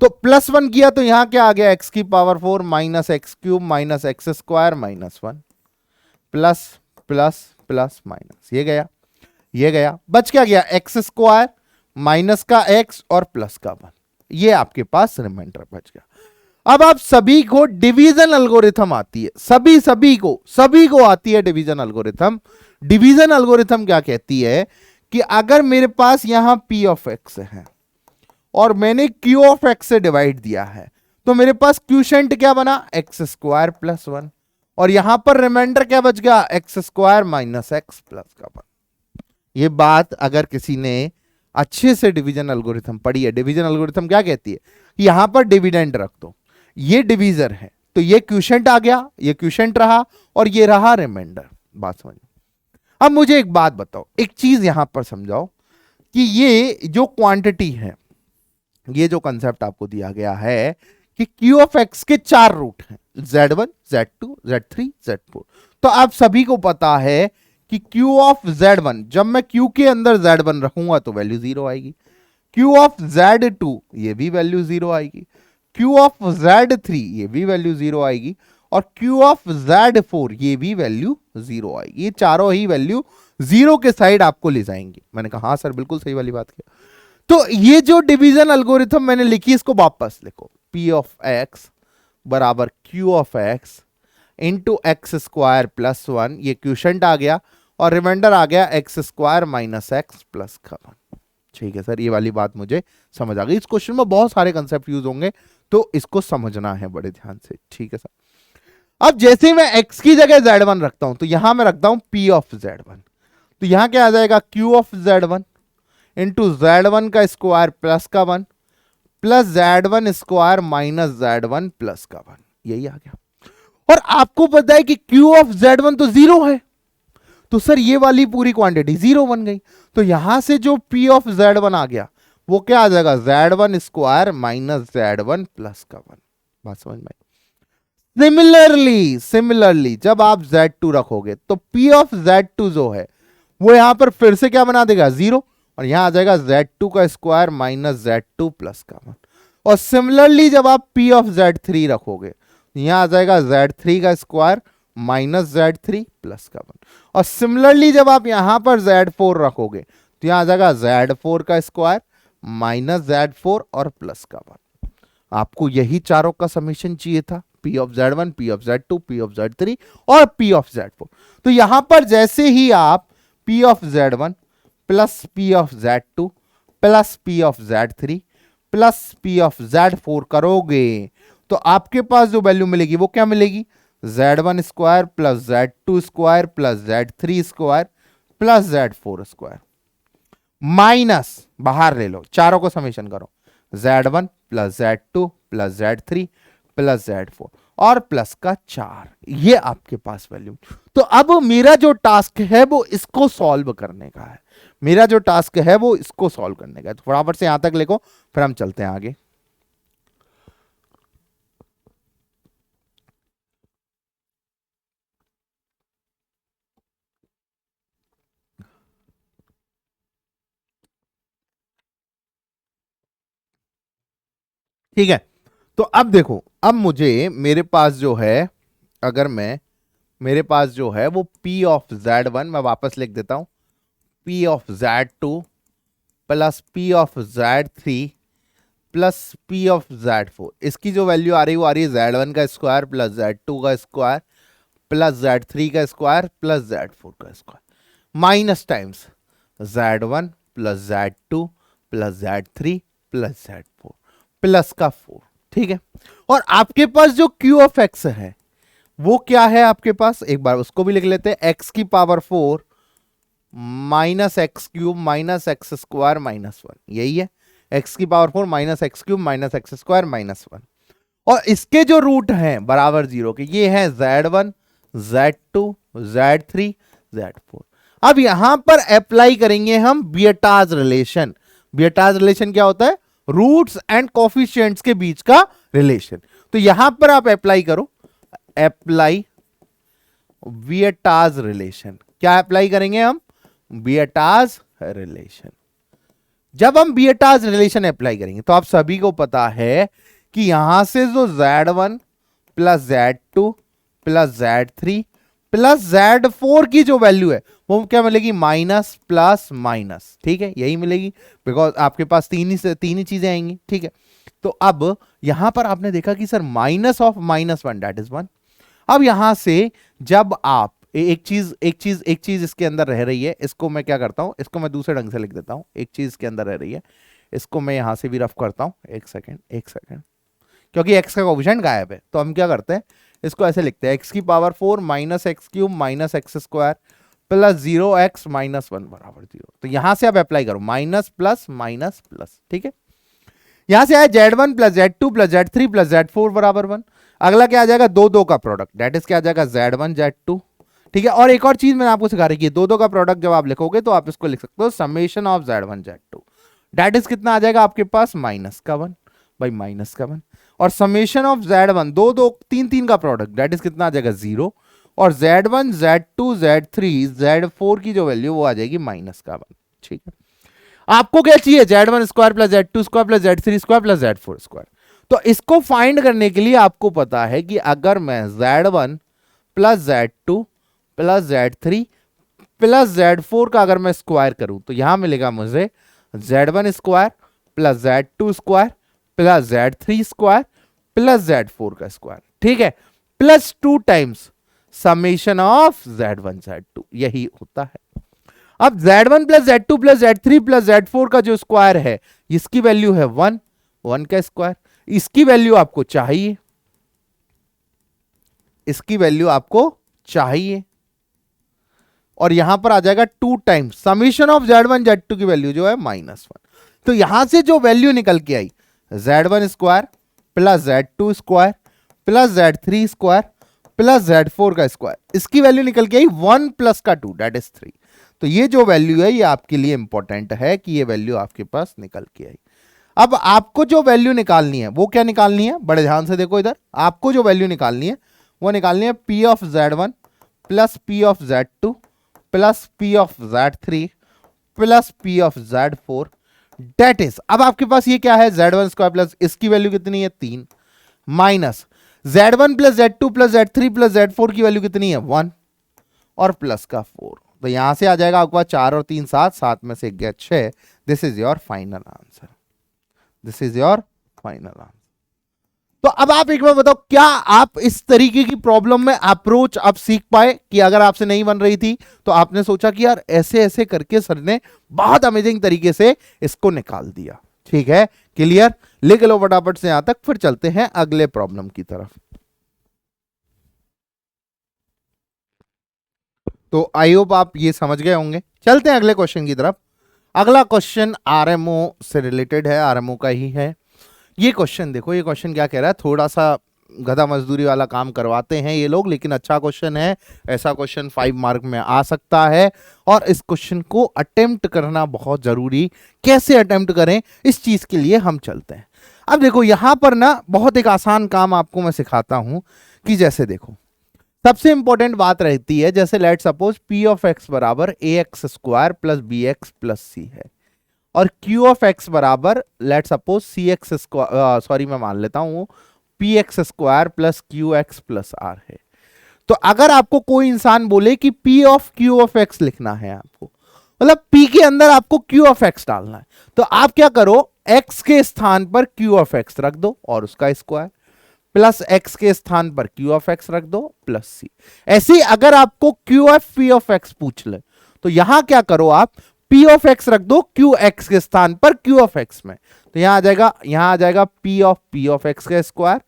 तो +1 किया तो यहां क्या आ गया, x की power 4 minus x cube minus x square minus 1 plus plus plus minus, ये गया, बच क्या गया, एक्स स्क्वायर माइनस का x और प्लस का 1, ये आपके पास रिमाइंडर बच गया। अब आप सभी को डिवीजन एल्गोरिथम आती है, सभी को आती है डिवीजन एल्गोरिथम। डिवीजन एल्गोरिथम क्या कहती है कि अगर मेरे पास यहां p ऑफ x है और मैंने q ऑफ x से डिवाइड दिया है, तो मेरे पास क्यूशेंट क्या बना, एक्स स्क्वायर प्लस 1, और यहां पर रिमाइंडर क्या बच गया, x square minus x plus का 1। ये बात अगर किसी ने अच्छे से डिवीजन एल्गोरिथम पढ़ी है, डिवीजन एल्गोरिथम क्या कहती है कि यहां पर डिविडेंड रख दो, ये डिवीजर है तो ये क्यूशेंट आ गया, ये क्यूशेंट रहा और ये रहा रिमाइंडर। बात समझ। अब मुझे एक बात बताओ, एक चीज यहां पर समझाओ कि ये जो क्वांटिटी है, ये जो कंसेप्ट आपको दिया गया है कि क्यू ऑफ एक्स के 4 रूट हैं, z1 z2 z3 z4। तो आप सभी को पता है कि Q ऑफ Z1, जब मैं Q के अंदर Z1 रखूंगा तो वैल्यू 0 आएगी, Q ऑफ Z2 ये भी वैल्यू 0 आएगी, Q ऑफ Z3 ये भी वैल्यू 0 आएगी, और Q ऑफ Z4 ये भी वैल्यू 0 आएगी। ये चारों ही वैल्यू 0 के साइड आपको ले जाएंगे। मैंने कहा हाँ सर बिल्कुल सही वाली बात किया। तो ये जो डिवीजन एल्गोरिथम मैंने लिखी, इसको वापस लिखो, P ऑफ x बराबर Q of x into x square plus 1, ये क्यूशेंट आ गया और रिमाइंडर आ गया x square minus x plus का 1। ठीक है सर, ये वाली बात मुझे समझ आ गई। इस क्वेश्चन में बहुत सारे कंसेप्ट यूज होंगे तो इसको समझना है बड़े ध्यान से। ठीक है सर, अब जैसे मैं x की जगह z1 रखता हूं तो यहां मैं रखता हूं p ऑफ z1, तो यहां क्या आ जाएगा, q of z1 into z1 का स्क्वायर प्लस का 1 plus z1 square minus z1 plus का 1, यही आ गया। और आपको पता है कि q ऑफ z1 तो 0 है, तो सर ये वाली पूरी क्वांटिटी 0 बन गई। तो यहां से जो p ऑफ z1 आ गया वो क्या आ जाएगा, z1 square minus z1 plus का 1। बात समझ में आई। सिमिलरली जब आप z2 रखोगे तो p ऑफ z2 जो है वो यहां पर फिर से क्या बना देगा, 0, और यहां आ जाएगा z2 का स्क्वायर माइनस z2 प्लस का 1। और सिमिलरली जब आप p ऑफ z3 रखोगे यहां आ जाएगा z3 का स्क्वायर माइनस z3 प्लस का 1। और सिमिलरली जब आप यहां पर z4 रखोगे तो यहां आ जाएगा z4 का स्क्वायर माइनस z4 और प्लस का 1। आपको यही चारों का समीशन चाहिए था, p of z1, p of z2, p of z3 और p ऑफ z4। तो यहां पर जैसे ही आप p of z1 plus p of z2 plus p of z3 plus p of z4 करोगे तो आपके पास जो वैल्यू मिलेगी वो क्या मिलेगी, z1 square plus z2 square plus z3 square plus z4 square minus, बाहर ले लो, चारों को समेशन करो, z1 plus z2 plus z3 plus z4 और प्लस का 4, ये आपके पास वैल्यू। तो अब मेरा जो टास्क है वो इसको सॉल्व करने का है, मेरा जो टास्क है वो इसको सॉल्व करने का है। तो फटाफट से यहां तक लिखो फिर हम चलते हैं आगे। ठीक है, तो अब देखो, अब मुझे मेरे पास जो है, अगर मैं, मेरे पास जो है वो p ऑफ z1 मैं वापस लिख देता हूं, p of z2 plus p of z3 plus p of z4, इसकी जो वैल्यू आ रही है वो आ रही है z1 का स्क्वायर प्लस z2 का स्क्वायर प्लस z3 का स्क्वायर प्लस z4 का square minus times z1 plus z2 plus z3 plus z4 plus का 4। ठीक है, और आपके पास जो q ऑफ x है वो क्या है आपके पास, एक बार उसको भी लिख लेते हैं, x की power 4 minus x cube minus x square minus 1, यही है, x की power 4 minus x cube minus x square minus 1। और इसके जो रूट हैं बराबर 0 के, ये हैं z1 z2 z3 z4। अब यहां पर अप्लाई करेंगे हम बियटाज रिलेशन। बियटाज रिलेशन क्या होता है, रूट्स एंड कोफिशिएंट्स के बीच का रिलेशन। तो यहां पर आप अप्लाई करो, अप्लाई बियटाज रिलेशन। क्या अप्लाई करेंगे हम, बियटाज रिलेशन। जब हम बीटाज रिलेशन अप्लाई करेंगे तो आप सभी को पता है कि यहां से जो Z1 plus Z2 plus Z3 plus Z4 की जो वैल्यू है वो क्या मिलेगी, माइनस प्लस माइनस, ठीक है, यही मिलेगी, बिकॉज आपके पास तीन ही चीजें आएंगी, ठीक है। तो अब यहां पर आपने देखा कि sir minus of -1 that is 1। अब यहां से जब आप एक चीज इसके अंदर रह रही है, इसको मैं क्या करता हूं, इसको मैं दूसरे ढंग से लिख देता हूं, एक चीज इसके अंदर रह रही है, इसको मैं यहां से भी रफ करता हूं, एक सेकेंड, क्योंकि x का कोएफिशिएंट गायब है, तो हम क्या करते हैं, इसको ऐसे लिखते हैं, x की power 4 minus x cube minus x square plus 0x minus 1 बराबर 0। तो यहां से आप अप्लाई करो माइनस प्लस माइनस प्लस, ठीक है। यहां से आया Z1 plus Z2 plus Z3 plus Z4 बराबर 1। अगला क्या आ जाएगा, दो का प्रोडक्ट, दैट इज क्या आ जाएगा Z1 Z2, ठीक है। और एक और चीज मैंने आपको सिखा रही है, दो का प्रोडक्ट जब आप लिखोगे तो आप इसको लिख सकते हो summation of Z1 Z2, that is कितना आ जाएगा आपके पास माइनस का 1 भाई माइनस का 1, और समेशन ऑफ Z1 दो तीन का प्रोडक्ट, दैट इज कितना आ जाएगा 0, और Z1 Z2 Z3 Z4 की जो वैल्यू वो आ जाएगी माइनस का 1, ठीक है। आपको क्या चाहिए, Z1 square plus Z2 square plus Z3 square plus Z4 square. तो इसको फाइंड करने के लिए आपको पता है कि अगर मैं Z1 plus Z2 plus Z3 plus Z4 का अगर मैं स्क्वायर करूं तो यहां मिलेगा मुझे Z1 square plus Z2 square plus Z3 square plus Z4 का स्क्वायर, ठीक है, plus 2 times summation of Z1 Z2, यही होता है। अब Z1 plus Z2 plus Z3 plus Z4 का जो स्क्वायर है, इसकी वैल्यू है 1 का स्क्वायर, इसकी वैल्यू आपको चाहिए, इसकी वैल्यू आपको चाहिए, और यहां पर आ जाएगा 2 times summation of Z1 Z2 की वैल्यू जो है -1। तो यहां से जो वैल्यू निकल के आई, Z1 square plus Z2 square plus Z3 square plus Z4 का स्क्वायर, इसकी वैल्यू निकल के आई 1 प्लस का 2 दैट इज 3। तो ये जो वैल्यू है ये आपके लिए इंपॉर्टेंट है कि ये वैल्यू आपके पास निकल के आई। अब आपको जो वैल्यू निकालनी है वो क्या निकालनी है, बड़े ध्यान से देखो इधर, आपको जो वैल्यू निकालनी है वो निकालनी है P of Z1 plus P of Z2 plus P of Z3 plus P of Z4, that is, अब आपके पास ये क्या है, Z1 स्क्वायर प्लस इसकी वैल्यू कितनी है 3 minus Z1 plus Z2 plus Z3 plus Z4 की वैल्यू कितनी है 1 और प्लस का 4। तो यहां से आ जाएगा आपके पास 4 और 3 7 में से 1 गया 6। This is your final answer, this is your final answer. तो अब आप एक बार बताओ, क्या आप इस तरीके की प्रॉब्लम में अप्रोच अब सीख पाए कि अगर आपसे नहीं बन रही थी तो आपने सोचा कि यार ऐसे ऐसे करके सर ने बहुत अमेजिंग तरीके से इसको निकाल दिया, ठीक है, क्लियर, लिख लो फटाफट से यहां तक, फिर चलते हैं अगले प्रॉब्लम की तरफ। तो आई होप आप ये समझ गए होंगे। चलते हैं अगले क्वेश्चन की तरफ। अगला क्वेश्चन आरएमओ से रिलेटेड है, आरएमओ का ही है ये क्वेश्चन। देखो ये क्वेश्चन क्या कह रहा है, थोड़ा सा गधा मजदूरी वाला काम करवाते हैं ये लोग, लेकिन अच्छा क्वेश्चन है, ऐसा क्वेश्चन 5 मार्क में आ सकता है, और इस क्वेश्चन को अटेम्प्ट करना बहुत जरूरी। कैसे अटेम्प्ट करें इस चीज के लिए हम चलते हैं। अब देखो यहां पर ना बहुत एक आसान काम आपको मैं सिखाता हूं कि जैसे देखो सबसे इंपॉर्टेंट बात रहती है, जैसे let suppose P of x बराबर ax square plus bx plus c है, और Q ऑफ एक्स बराबर let suppose cx square, sorry मैं मान लेता हूं px square plus qx plus r है। तो अगर आपको कोई इंसान बोले कि P of Q of x लिखना है आपको, मतलब P के अंदर आपको Q ऑफ x डालना है, तो आप क्या करो, x के स्थान पर Q ऑफ x रख दो और उसका स्क्वायर, प्लस x के स्थान पर Q ऑफ x रख दो प्लस c। ऐसे ही अगर आपको Q of P of x पूछ ले तो यहां क्या करो, आप P ऑफ x रख दो Q x के स्थान पर Q ऑफ x में, तो यहां आ जाएगा P ऑफ x का square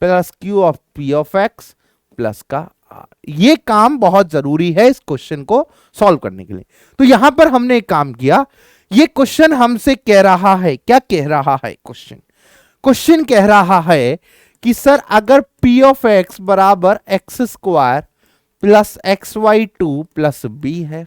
plus Q of P of x plus का r। ये काम बहुत जरूरी है इस क्वेश्चन को सॉल्व करने के लिए। तो यहां पर हमने एक काम किया, ये क्वेश्चन हमसे कह रहा है, क्या कह रहा है क्वेश्चन कह रहा है कि सर अगर P ऑफ x बराबर x square plus XY2 plus b है,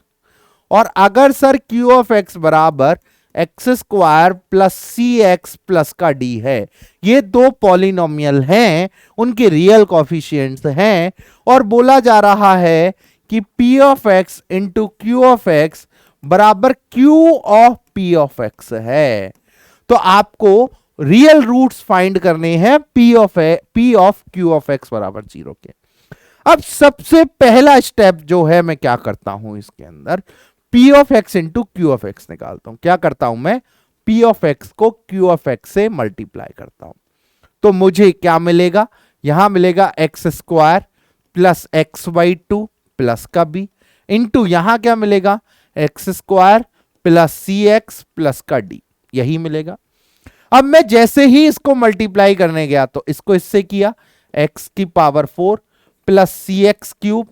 और अगर सर Q ऑफ x बराबर x square plus CX plus का d है, ये दो पॉलिनोमियल हैं, उनके रियल कोफिशिएंट्स हैं, और बोला जा रहा है कि P of x into Q of x बराबर Q of P of x है। तो आपको रियल रूट्स फाइंड करने हैं P of Q of x बराबर 0 के। अब सबसे पहला स्टेप जो है मैं क्या करता हूं इसके अंदर, P of x into q of x निकालता हूं। क्या करता हूं मैं, पी ऑफ एक्स को क्यू ऑफ एक्स से मल्टीप्लाई करता हूं। तो मुझे क्या मिलेगा, यहां मिलेगा x square plus x by two plus का बी इंटू यहां क्या मिलेगा, x square plus c x plus का डी, यही मिलेगा। अब मैं जैसे ही इसको मल्टीप्लाई करने गया तो इसको इससे किया, एक्स की power 4 plus c x cube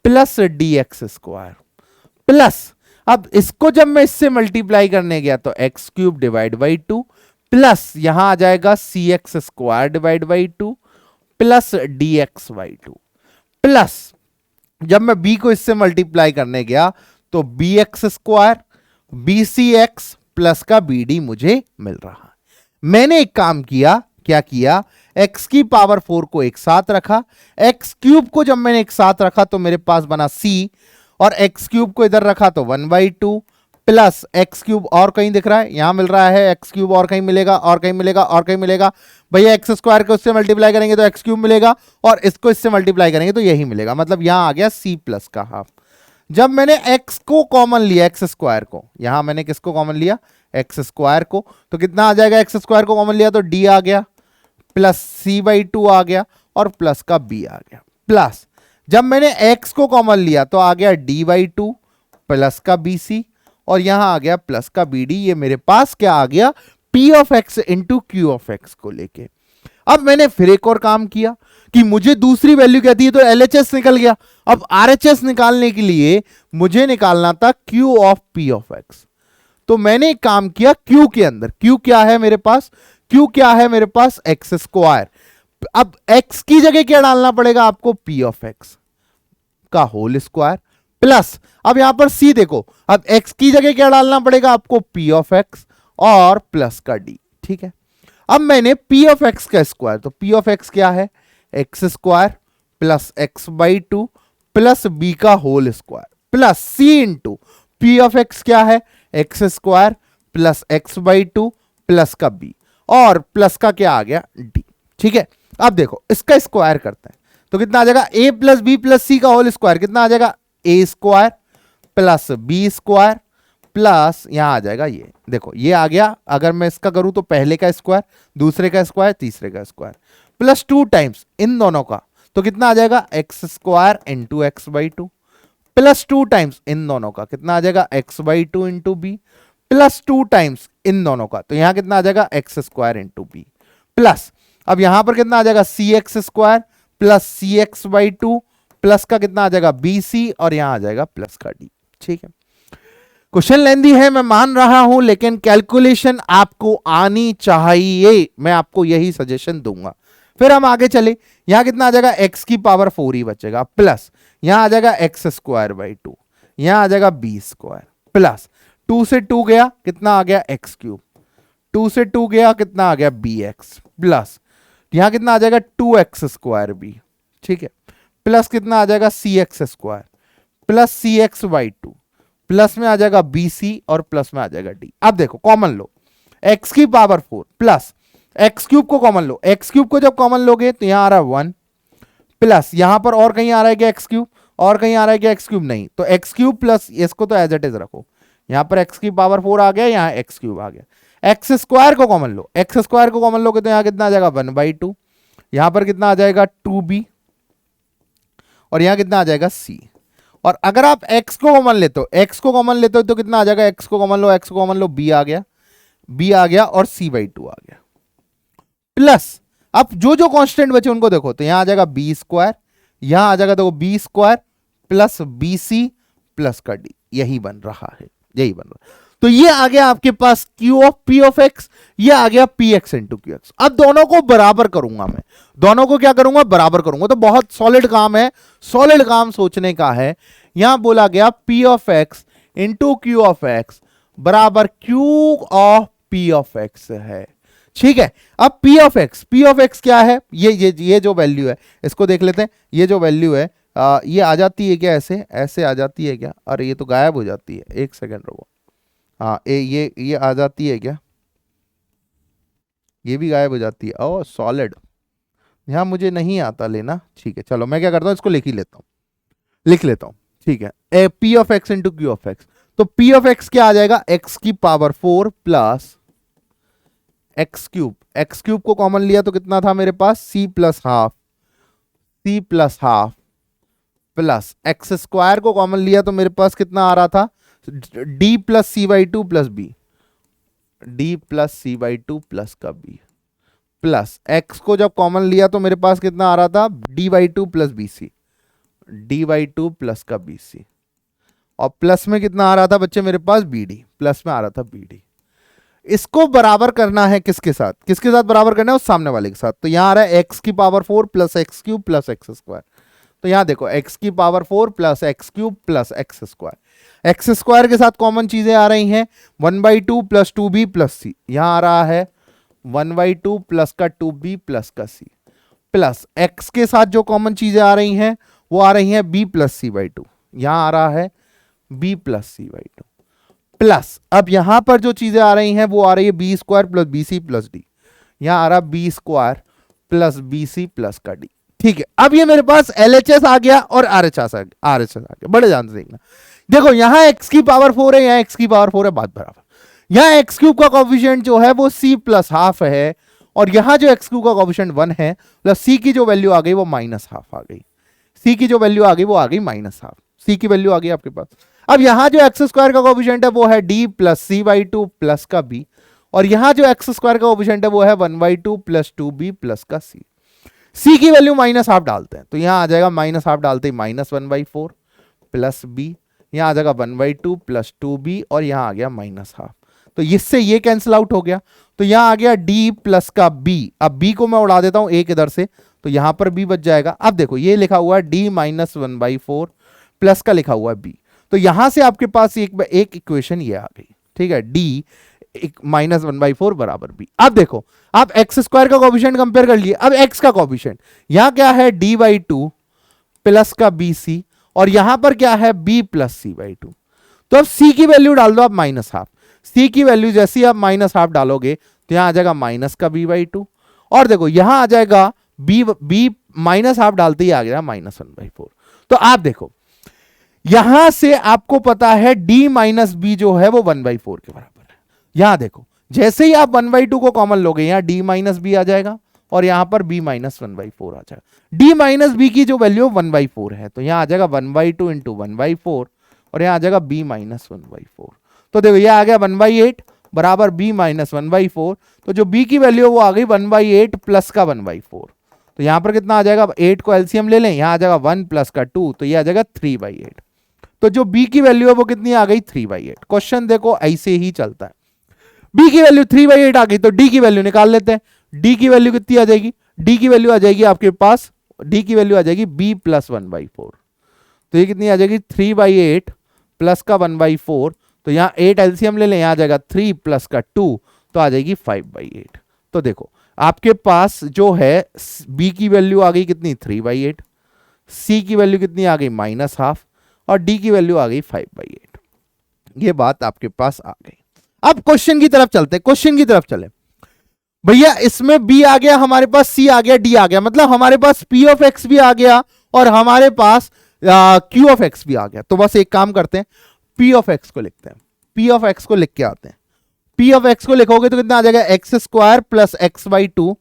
plus d x square plus, अब इसको जब मैं इससे मल्टीप्लाई करने गया तो x cube divide by 2 plus यहां आ जाएगा c x square divide by 2 plus d x by 2 plus, जब मैं b को इससे मल्टीप्लाई करने गया तो b x square b c x plus का बी डी मुझे मिल रहा। मैंने एक काम किया, क्या किया, x की पावर 4 को एक साथ रखा, x क्यूब को जब मैंने एक साथ रखा तो मेरे पास बना c, और x क्यूब को इधर रखा तो 1/2 प्लस x क्यूब और कहीं दिख रहा है, यहां मिल रहा है x क्यूब, और कहीं मिलेगा और कहीं मिलेगा और कहीं मिलेगा। भैया एक्स स्क्वायर को इससे मल्टीप्लाई करेंगे तो x क्यूब मिलेगा और इसको इससे मल्टीप्लाई करेंगे तो यही मिलेगा, मतलब यहां आ गया c प्लस का हाफ। जब मैंने x को कॉमन लिया, एक्स स्क्वायर को, यहां मैंने किसको कॉमन लिया, एक्स स्क्वायर को, तो कितना आ जाएगा, एक्स स्क्वायर को कॉमन लिया तो d आ गया प्लस सी बाई 2 आ गया और प्लस का b आ गया, प्लस जब मैंने x को कॉमन लिया तो आ गया d बाई 2 प्लस का बी सी और यहां आ गया प्लस का बी डी। ये मेरे पास क्या आ गया, p of x into q of x को लेके। अब मैंने फिर एक और काम किया कि मुझे दूसरी वैल्यू कहती है तो LHS निकल गया। अब RHS निकालने के लिए मुझे निकालना था Q of P of x। तो मैंने एक काम किया, Q के अंदर, Q क्या है मेरे पास, Q क्या है मेरे पास, एक्स स्क्वायर। अब x की जगह क्या डालना पड़ेगा आपको, P ऑफ x का होल स्क्वायर प्लस, अब यहां पर C देखो, अब x की जगह क्या डालना पड़ेगा आपको, P ऑफ x और प्लस का D, ठीक है। अब मैंने P ऑफ x का स्क्वायर, तो P ऑफ x क्या है, x square plus x by 2 plus b का whole square plus C into P of x क्या है, x square plus x by 2 plus का b और प्लस का क्या आ गया, d, ठीक है। अब देखो इसका स्क्वायर करते हैं तो कितना आ जाएगा, a plus b plus c का होल स्क्वायर कितना आ जाएगा, a square plus b square plus यहां आ जाएगा ये, देखो ये आ गया। अगर मैं इसका करूं तो पहले का स्क्वायर, दूसरे का स्क्वायर, तीसरे का स्क्वायर प्लस 2 टाइम्स इन दोनों का, तो कितना आ जाएगा, x square into x by 2 plus 2 times इन दोनों का, कितना आ जाएगा, x by 2 into b plus 2 times इन दोनों का, तो यहां कितना आ जाएगा, x square into b plus, अब यहां पर कितना आ जाएगा, c x square plus c x by 2 plus का कितना आ जाएगा, बी सी और यहां आ जाएगा प्लस का डी, ठीक है। क्वेश्चन लेंदी है मैं मान रहा हूं, लेकिन कैलकुलेशन आपको आनी चाहिए, मैं आपको यही सजेशन दूंगा। फिर हम आगे चले, यहां कितना आ जाएगा, एक्स की पावर 4 ही बचेगा प्लस यहां आ जाएगा एक्स स्क्वायर बाई 2, यहां आ जाएगा बी स्क्वायर प्लस 2 से 2 गया कितना आ गया, एक्स क्यूब, 2 से 2 गया कितना आ गया, बी एक्स प्लस यहां कितना आ जाएगा, 2x स्क्वायर बी, ठीक है, प्लस कितना आ जाएगा, c x square plus c x by 2 plus में आ जाएगा बी सी और प्लस में आ जाएगा डी। अब देखो कॉमन लो, एक्स की पावर 4 प्लस एक्स क्यूब को कॉमन लो, एक्स क्यूब को जब कॉमन लोगे तो यहां आ रहा है 1 प्लस यहां पर और कहीं आ रहा है क्या एक्स क्यूब, और कहीं आ रहा है क्या एक्स क्यूब, नहीं, तो एक्स क्यूब प्लस इसको तो एज इट इज रखो, यहां पर एक्स की पावर 4 आ गया, यहां एक्स क्यूब आ गया। एक्स स्क्वायर को कॉमन लो, एक्स स्क्वायर को कॉमन लोगे तो यहां कितना आ जाएगा, 1/2, यहां पर कितना आ जाएगा 2b और यहां कितना आ जाएगा c। और अगर आप x को कॉमन लेते हो, x को कॉमन लेते हो तो कितना आ जाएगा, x को कॉमन लो, x को कॉमन लो, b आ गया और c/2 आ गया प्लस, अब जो जो कांस्टेंट बचे उनको देखो, तो यहां आ जाएगा बी स्क्वायर, यहां आ जाएगा देखो b square plus b c plus का डी, यही बन रहा है, यही बन रहा है। तो ये आ गया आपके पास Q of P of x, ये आ गया Px इंटू क्यू एक्स। अब दोनों को बराबर करूंगा मैं, दोनों को क्या करूंगा, बराबर करूंगा। तो बहुत सॉलिड काम है, सॉलिड काम सोचने का है। यहां बोला गया P of x into q of x बराबर Q of P of x है, ठीक है। अब P ऑफ x क्या है, ये जो वैल्यू है इसको देख लेते हैं। ये जो वैल्यू है ये आ जाती है क्या, ऐसे ऐसे आ जाती है क्या, अरे ये तो गायब हो जाती है, एक सेकेंड रुको, हाँ ये आ जाती है क्या, ये भी गायब हो जाती है। ओ सॉलिड, यहाँ मुझे नहीं आता लेना, ठीक है चलो मैं क्या करता हूँ, इसको लिख ही लेता हूँ, लिख लेता हूँ, ठीक है। A p of x into q of x, तो पी ऑफ एक्स क्या आ जाएगा, एक्स की power 4 plus x cube, x cube को कॉमन लिया तो कितना था मेरे पास, c plus half, c plus half plus x square को कॉमन लिया तो मेरे पास कितना आ रहा था, d plus c by two plus b, d plus c by two plus का बी, प्लस एक्स को जब कॉमन लिया तो मेरे पास कितना आ रहा था, d by two plus b c, d by two plus का बी सी, और प्लस में कितना आ रहा था बच्चे मेरे पास, बी डी, प्लस में आ रहा था बी डी। इसको बराबर करना है किसके साथ, किसके साथ बराबर करना है, उस सामने वाले के साथ। तो यहां आ रहा है एक्स की power 4 plus x cube plus x square, तो यहां देखो एक्स की power 4 plus x cube plus x square, x square के साथ कॉमन चीजें आ रही हैं, 1/2 प्लस 2b प्लस सी, यहां आ रहा है 1/2 प्लस का 2b प्लस का सी, प्लस एक्स के साथ जो कॉमन चीजें आ रही हैं वो आ रही हैं b plus c by two, यहां आ रहा है b plus c by two, plus अब यहां पर जो चीजें आ रही हैं वो आ रही है b square plus b c plus d, यहां आ रहा b square plus b c plus का डी, ठीक है। अब ये मेरे पास LHS आ गया और RHS आ गया, बड़े ध्यान से देखना, देखो यहां x की पावर 4 है, यहां x की पावर 4 है, बात बराबर, यहां एक्स क्यूब का कोफिशिएंट जो है वो c प्लस हाफ है, और यहां जो एक्स क्यूब का कोफिशिएंट 1 है, प्लस c की जो वैल्यू आ गई वो माइनस हाफ आ गई, c की जो वैल्यू आ गई वो आ गई माइनस हाफ, c की वैल्यू आ गई आपके पास। अब यहां जो एक्स स्क्वायर का कोफिशिएंट है वो है d plus c by two plus का b, और यहां जो एक्स स्क्वायर का कोफिशिएंट है वो है 1/2 प्लस 2b प्लस का c, c की वैल्यू माइनस हाफ डालते हैं तो यहां आ जाएगा माइनस हाफ डालते ही -1/4 प्लस b, यहां आ जाएगा 1/2 प्लस 2b, और यहां आ गया माइनस हाफ, तो इससे ये कैंसिल आउट हो गया, तो यहां आ गया d प्लस का b, अब b को मैं उड़ा देता हूं एक इधर से, तो यहां पर b बच जाएगा। अब देखो ये लिखा हुआ है d माइनस 1/4 प्लस का लिखा हुआ है b, तो यहां से आपके पास एक इक्वेशन ये आ गई, ठीक है, d माइनस 1/4 बराबर b। अब देखो आप एक्स स्क्वायर का कोफिशिएंट कंपेयर कर लिए, अब x का कोफिशिएंट यहां क्या है d/2 प्लस का बी सी, और यहां पर क्या है b plus c by two, तो अब c की वैल्यू डाल दो आप माइनस हाफ, c की वैल्यू जैसे ही आप माइनस हाफ डालोगे तो यहां आ जाएगा माइनस का b/2, और देखो यहां आ जाएगा b माइनस हाफ डालते ही आ गया -1/4। तो आप देखो यहां से आपको पता है d माइनस बी जो है वो 1/4 के बराबर है, यहां देखो जैसे ही आप 1/2 को कॉमन लोगे यहां d माइनस बी आ जाएगा, और यहां पर b माइनस 1/4 आ जाएगा, d माइनस बी की जो वैल्यू 1/4 है, तो यहां आ जाएगा 1/2 इंटू 1/4, और यहां आ जाएगा b माइनस 1/4, तो देखो ये आ गया 1/8 बराबर b माइनस 1/4, तो जो b की वैल्यू वो आ गई 1/8 प्लस का 1/4, तो यहां पर कितना आ जाएगा, 8 को एलसीएम ले लें, यहां आ जाएगा 1 प्लस का 2, तो ये आ जाएगा 3/8, तो जो b की वैल्यू है वो कितनी आ गई, 3/8। क्वेश्चन देखो ऐसे ही चलता है, b की वैल्यू 3/8 आ गई तो d की वैल्यू निकाल लेते हैं, d की वैल्यू कितनी आ जाएगी, d की वैल्यू आ जाएगी आपके पास, d की वैल्यू आ जाएगी b प्लस 1/4, तो ये कितनी आ जाएगी 3/8 प्लस का 1/4, तो यहाँ 8 एलसीएम ले लें, यहाँ आ जाएगा 3 प्लस का 2, तो आ जाएगी 5/8। तो देखो आपके पास जो है b की वैल्यू आ गई कितनी 3/8, c की वैल्यू कितनी आ गई -1/2, और d की वैल्यू आ गई 5/8, ये बात आपके पास आ गई। अब क्वेश्चन की तरफ चलते, क्वेश्चन की तरफ चले भैया, इसमें b आ गया हमारे पास, c आ गया, d आ गया, मतलब हमारे पास p ऑफ x भी आ गया और हमारे पास q ऑफ x भी आ गया। तो बस एक काम करते हैं, p ऑफ x को लिखते हैं, p ऑफ x को लिख के आते हैं, p ऑफ x को लिखोगे तो कितना आ जाएगा, x square plus x/2,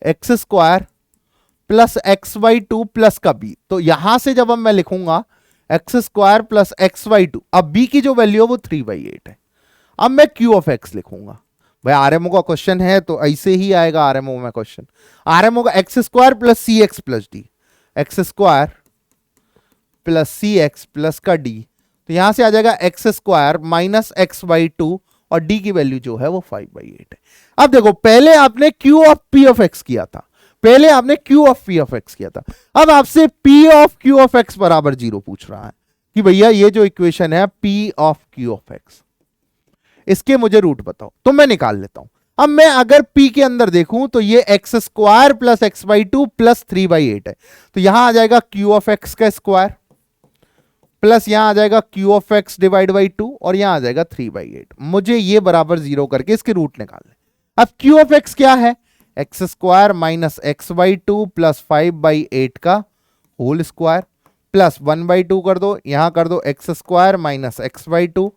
x square plus x/2 plus का b, तो यहां से जब मैं लिखूंगा एक्स स्क्वायर प्लस x/2, अब b की जो वैल्यू है वो 3/8 है, अब मैं q ऑफ x लिखूंगा, भाई आरएमओ का क्वेश्चन है तो ऐसे ही आएगा आरएमओ में क्वेश्चन, आरएमओ का x square plus c x plus d, x square plus c x plus का डी, तो यहां से आ जाएगा एक्स स्क्वायर माइनस x/2, और डी की वैल्यू जो है वो 5/8 है। अब देखो पहले आपने q of p of x किया था, पहले आपने q of p of x किया था, अब आपसे p of q of x बराबर 0 पूछ रहा है कि भैया ये जो इक्वेशन है p of q of x, इसके मुझे रूट बताओ, तो मैं निकाल लेता हूं। अब मैं अगर p के अंदर देखूं तो ये x square plus x/2 plus 3/8 है, तो यहां आ जाएगा q ऑफ x का स्क्वायर प्लस यहां आ जाएगा Q of x divide by 2 और यहां आ जाएगा 3/8। मुझे ये बराबर 0 करके इसके रूट निकालने। अब क्यू ऑफ एक्स क्या है, x square minus x by 2 plus 5/8 का होल स्क्वायर प्लस 1/2 कर दो, यहां कर दो x square minus x by 2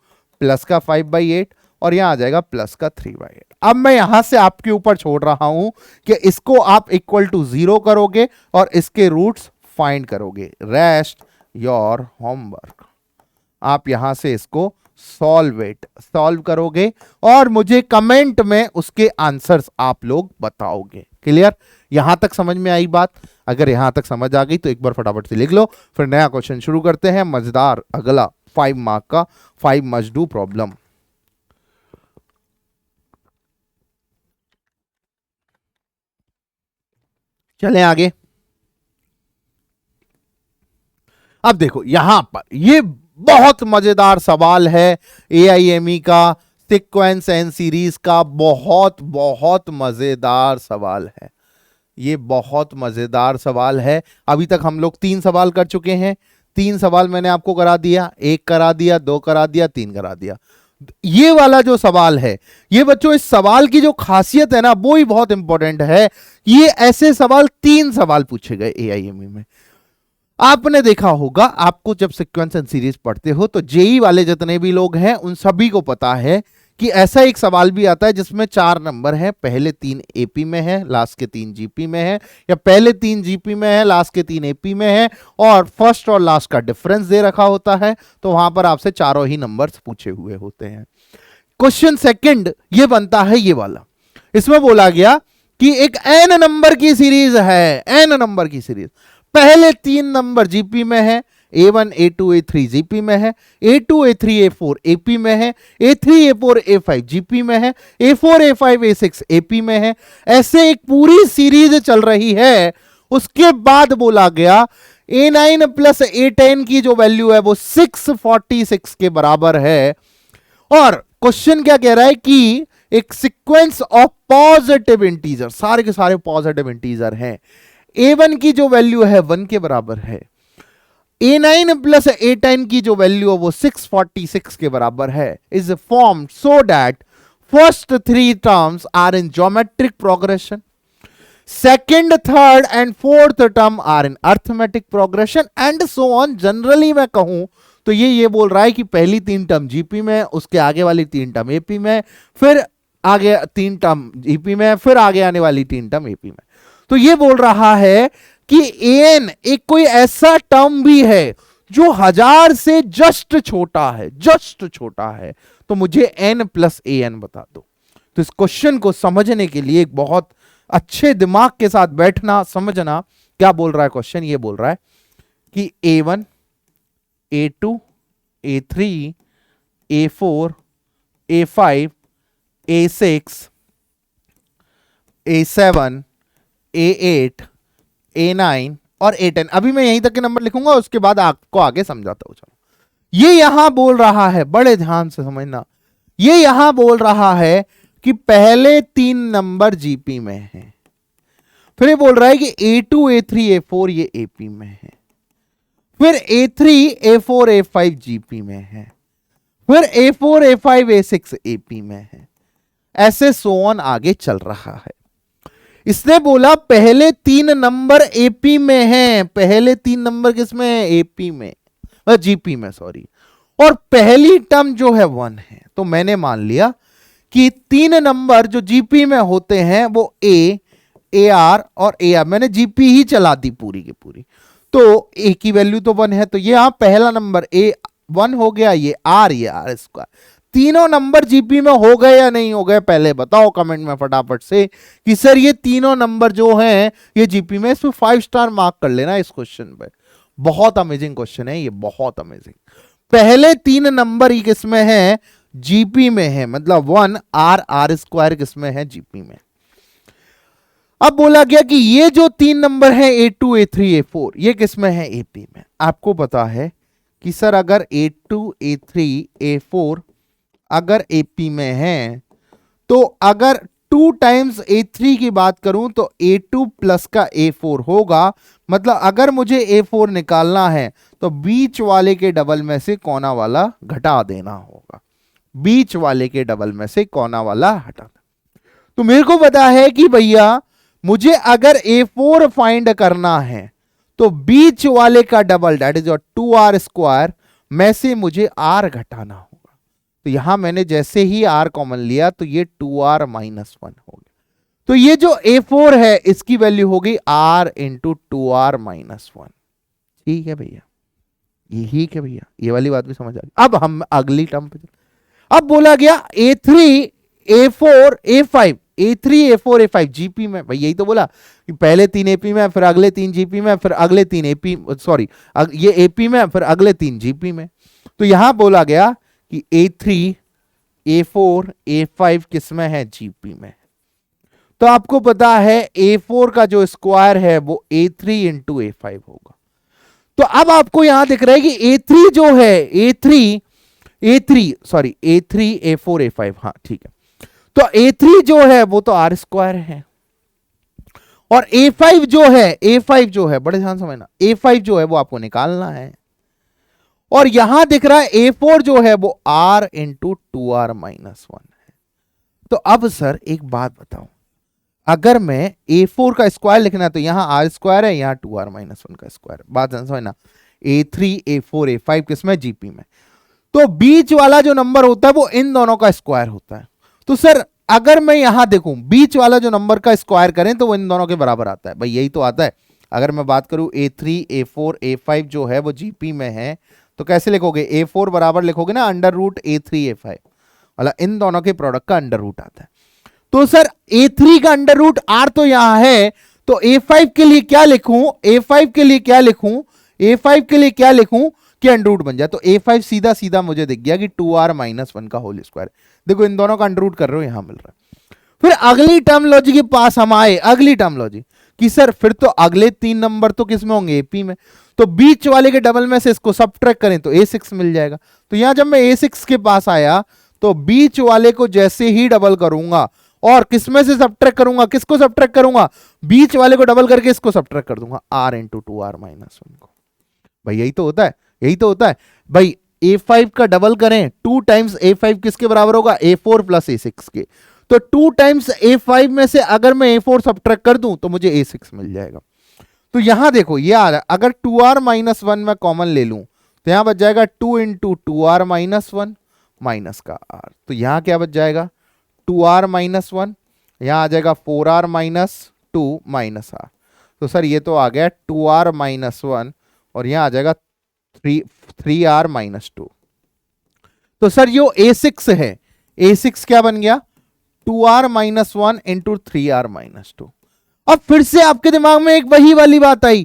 plus का 5/8 और यहां आ जाएगा प्लस का 3/8। अब मैं यहां से आपके ऊपर छोड़ रहा हूं कि इसको आप इक्वल टू 0 करोगे और इसके रूट्स फाइंड करोगे। Rest your homework. आप यहां से इसको सॉल्व करोगे और मुझे कमेंट में उसके आंसर्स आप लोग बताओगे। क्लियर? यहां तक समझ में आई बात? अगर यहां तक समझ आ गई तो एक बार फटाफट से लिख लो, फिर नया क्वेश्चन शुरू करते हैं। मजेदार अगला 5 मार्क का 5 मस्ट डू प्रॉब्लम। चलें आगे। अब देखो यहां पर ये बहुत मजेदार सवाल है AIME का, सीक्वेंस एंड सीरीज का। बहुत बहुत मजेदार सवाल है ये, बहुत मजेदार सवाल है। अभी तक हम लोग 3 सवाल कर चुके हैं। 3 सवाल मैंने आपको करा दिया, 1 करा दिया, 2 करा दिया, 3 करा दिया। ये वाला जो सवाल है, ये बच्चों इस सवाल की जो खासियत है ना वो ही बहुत इंपॉर्टेंट है। ये ऐसे सवाल 3 सवाल पूछे गए AIME में। आपने देखा होगा, आपको जब सीक्वेंस एंड सीरीज पढ़ते हो तो जेई वाले जितने भी लोग हैं उन सभी को पता है कि ऐसा एक सवाल भी आता है जिसमें 4 नंबर है, पहले 3 एपी में है, लास्ट के 3 जीपी में है, या पहले 3 जीपी में है, लास्ट के 3 एपी में है, और फर्स्ट और लास्ट का डिफरेंस दे रखा होता है। तो वहां पर आपसे चारों ही नंबर्स पूछे हुए होते हैं। क्वेश्चन सेकंड ये बनता है ये वाला। इसमें बोला गया कि एक एन नंबर की सीरीज है, एन नंबर की सीरीज, पहले 3 नंबर जीपी में है, A1 A2 A3 जीपी में है, A2 A3 A4 एपी में है, A3 A4 A5 जीपी में है, A4 A5 A6 एपी में है। ऐसे एक पूरी सीरीज चल रही है। उसके बाद बोला गया A9 प्लस A10 की जो वैल्यू है वो 646 के बराबर है। और क्वेश्चन क्या कह रहा है कि एक सीक्वेंस ऑफ पॉजिटिव इंटीजर, सारे के सारे पॉजिटिव इंटीजर हैं, A1 की जो वैल्यू है 1 के बराबर है, A9 प्लस A10 की जो वैल्यू है वो 646 के बराबर है, is form so that first 3 terms are in geometric progression, second, third and fourth term are in arithmetic progression and so on. Generally मैं कहूं तो ये बोल रहा है कि पहली 3 टर्म जीपी में, उसके आगे वाली 3 टर्म एपी में, फिर आगे 3 टर्म जीपी में, फिर आगे आने वाली 3 टर्म एपी में। तो ये बोल रहा है कि एन एक कोई ऐसा टर्म भी है जो 1000 से जस्ट छोटा है, जस्ट छोटा है। तो मुझे एन प्लस एन बता दो। तो इस क्वेश्चन को समझने के लिए एक बहुत अच्छे दिमाग के साथ बैठना, समझना क्या बोल रहा है क्वेश्चन। ये बोल रहा है कि A1 A2 A3 A4 A5 A6 A7 A8 A9 और A10। अभी मैं यहीं तक के नंबर लिखूंगा, उसके बाद आपको आगे समझाता हूं। चलो, ये यहां बोल रहा है, बड़े ध्यान से समझना, ये यहां बोल रहा है कि पहले 3 नंबर जीपी में हैं, फिर ये बोल रहा है कि A2 A3 A4 ये एपी में है, फिर A3 A4 A5 जीपी में है, फिर A4 A5 A6 एपी में है, ऐसे सो ऑन आगे चल रहा है। इसने बोला पहले 3 नंबर एपी में हैं, पहले 3 नंबर किसमें है? एपी में, जीपी में, सॉरी, और पहली टर्म जो है 1 है। तो मैंने मान लिया कि 3 नंबर जो जीपी में होते हैं वो AR और AR, मैंने जीपी ही चला दी पूरी की पूरी। तो A की वैल्यू तो 1 है, तो ये यहां पहला नंबर A1 हो गया, ये R, ये R स्क्वायर। तीनों नंबर जीपी में हो गए या नहीं हो गए, पहले बताओ कमेंट में फटाफट से कि सर ये तीनों नंबर जो हैं ये जीपी में। इसमें 5 स्टार मार्क कर लेना इस क्वेश्चन पे। बहुत अमेजिंग क्वेश्चन है ये, बहुत अमेजिंग। पहले 3 नंबर ही किसमें है? जीपी में है, मतलब 1 R स्क्वायर किसमें है? जीपी में। अब बोला गया कि ये जो 3 नंबर है A2 A3 A4 ये किसमें है? एपी में। आपको पता है कि सर अगर A2 A3 A4 अगर एपी में है तो अगर 2 टाइम्स A3 की बात करूं तो A2 प्लस का A4 होगा। मतलब अगर मुझे A4 निकालना है तो बीच वाले के डबल में से कोना वाला घटा देना होगा, बीच वाले के डबल में से कोना वाला हटा देना। तो मेरे को पता है कि भैया मुझे अगर A4 फाइंड करना है तो बीच वाले का double that is your 2r² में से मुझे r घटाना होगा। तो यहां मैंने जैसे ही r कॉमन लिया तो ये 2r - 1 हो गया। तो ये जो A4 है इसकी वैल्यू हो गई r इंटू 2r - 1। ठीक है भैया, यही है भैया, ये वाली बात भी समझ आ गई। अब हम अगली टर्म पे, अब बोला गया A3 A4 A5 A3 A4 A5 GP में। भाई यही तो बोला कि पहले 3 एपी में, फिर अगले 3 जीपी में, फिर अगले 3 एपी, सॉरी ये एपी में, फिर अगले 3 जीपी में। तो यहां बोला गया कि A3 A4 A5 किस में है, जीपी में। तो आपको पता है A4 का जो स्क्वायर है वो A3 इंटू A5 होगा। तो अब आपको यहां दिख रहा है कि A3 जो है A3 A4 A5, हाँ ठीक है। तो A3 जो है वो तो r² है, और A5 जो है बड़े ध्यान समझना, A5 जो है वो आपको निकालना है। और यहां दिख रहा है A4 जो है वो r इंटू 2r - 1 है। तो अब सर एक बात बताओ, अगर मैं A4 का स्क्वायर लिखना है तो यहां r² है, यहां 2r - 1 का स्क्वायर। बात समझना, A3 A4 A5 किसमें, जीपी में। तो बीच वाला जो नंबर होता है वो इन दोनों का स्क्वायर होता है। तो सर अगर मैं यहां देखूं बीच वाला जो नंबर का स्क्वायर करें तो वो इन दोनों के बराबर आता है। भाई यही तो आता है। अगर मैं बात करूं A3 A4 A5 जो है वो जीपी में है, तो कैसे लिखोगे, A4 बराबर लिखोगे ना अंडर रूट A3 A5, मतलब इन दोनों के प्रोडक्ट का अंडर रूट आता है। तो सर A3 का अंडर रूट r तो यहां है, तो A5 के लिए क्या लिखूं, A5 के लिए क्या लिखूं, A5 के लिए क्या लिखूं कि अंडर रूट बन जाए। तो A5 सीधा सीधा मुझे दिख गया कि 2r - 1 का होल स्क्वायर। देखो इन दोनों का अंडर रूट कर रहे हो, यहां मिल रहा है। फिर अगली टर्मोलॉजी के पास हम आए, अगली टर्मोलॉजी कि सर फिर तो अगले 3 नंबर तो किस में होंगे, एपी में। तो बीच वाले के डबल में से इसको सबट्रैक्ट करें तो A6 मिल जाएगा। तो यहां जब मैं A6 के पास आया तो बीच वाले को जैसे ही डबल करूंगा और किसमें से सबट्रैक्ट करूंगा, किसको सबट्रैक्ट करूंगा, बीच वाले को डबल करके इसको सबट्रैक्ट कर दूंगा, r इंटू 2r - 1 को। भाई यही तो होता है, यही तो होता है भाई। A5 का डबल करें, 2 टाइम्स A5 किसके बराबर होगा, A4 प्लस A6 के। तो 2 टाइम्स A5 में से अगर मैं A4 सबट्रैक्ट कर दूं तो मुझे A6 मिल जाएगा। तो यहां देखो ये आ रहा है, अगर 2r - 1 मैं कॉमन ले लूं तो यहां बच जाएगा 2 इंटू 2r - 1 माइनस का r। तो यहां क्या बच जाएगा, 2r - 1, यहां आ जाएगा 4r - 2 माइनस r। तो सर ये तो आ गया 2r - 1 और यहां आ जाएगा 3r - 2। तो सर यो A6 है, A6 क्या बन गया, 2r - 1 इंटू 3r - 2। अब फिर से आपके दिमाग में एक वही वाली बात आई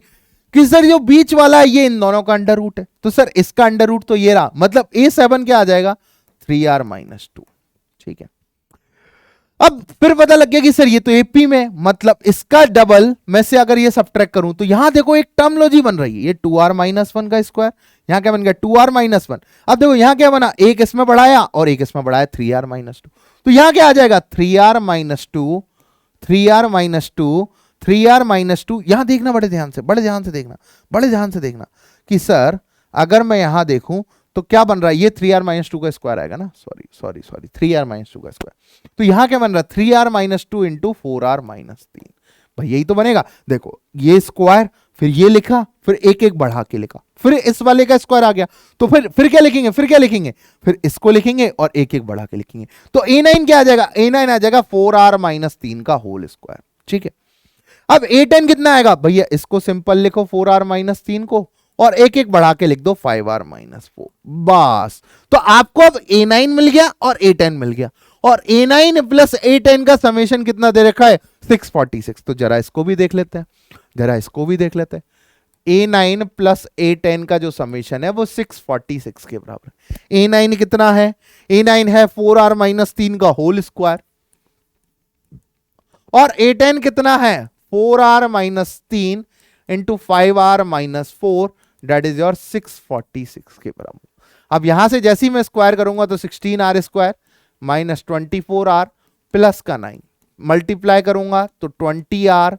कि सर जो बीच वाला है ये इन दोनों का अंडर रूट है, तो सर इसका अंडर रूट तो ये रहा, मतलब A7 क्या आ जाएगा, 3r - 2। ठीक है, अब फिर पता लग गया कि सर ये तो एपी में, मतलब इसका डबल में से अगर ये सबट्रैक्ट करूं तो यहां देखो एक टर्मोलॉजी बन रही है, ये 2r - 1 का स्क्वायर, यहां क्या बन गया 2r - 1। अब देखो यहां क्या बना, एक इसमें बढ़ाया और एक इसमें बढ़ाया 3r - 2। तो यहां क्या आ जाएगा 3r - 2, 3r - 2, 3r - 2। यहां देखना बड़े ध्यान से, बड़े ध्यान से देखना, बड़े ध्यान से देखना कि सर अगर मैं यहां देखूं तो क्या बन रहा है, ये 3r - 2 का स्क्वायर आएगा ना, सॉरी सॉरी सॉरी 3r - 2 का स्क्वायर। तो यहां क्या बन रहा है 3r - 2 इंटू 4r - 3। भाई यही तो बनेगा। देखो ये स्क्वायर, फिर ये लिखा, फिर एक एक बढ़ा के लिखा, फिर इस वाले का स्क्वायर आ गया, तो फिर क्या लिखेंगे, फिर क्या लिखेंगे, फिर इसको लिखेंगे और एक एक बढ़ा के लिखेंगे। तो A9 क्या आ जाएगा, A9 आ जाएगा 4r - 3 का होल स्क्वायर। ठीक है, अब A10 कितना आएगा, भैया इसको सिंपल लिखो 4r - 3 को और एक एक बढ़ा के लिख दो 5r - 4। बस, तो आपको अब A9 मिल गया और A10 मिल गया, और A9 प्लस A10 का समेशन कितना दे रखा है 646। तो जरा इसको भी देख लेते हैं, जरा इसको भी देख लेते हैं। A9 प्लस A10 का जो समेशन है वो 646 के बराबर है। A9 कितना है, A9 है 4r - 3 का होल स्क्वायर, और A10 कितना है 4r - 3 into 5r - 4, that is your 646 के बराबर। अब यहां से जैसे ही मैं स्क्वायर करूंगा तो 16r² - 24r प्लस का 9, मल्टीप्लाई करूंगा तो 20r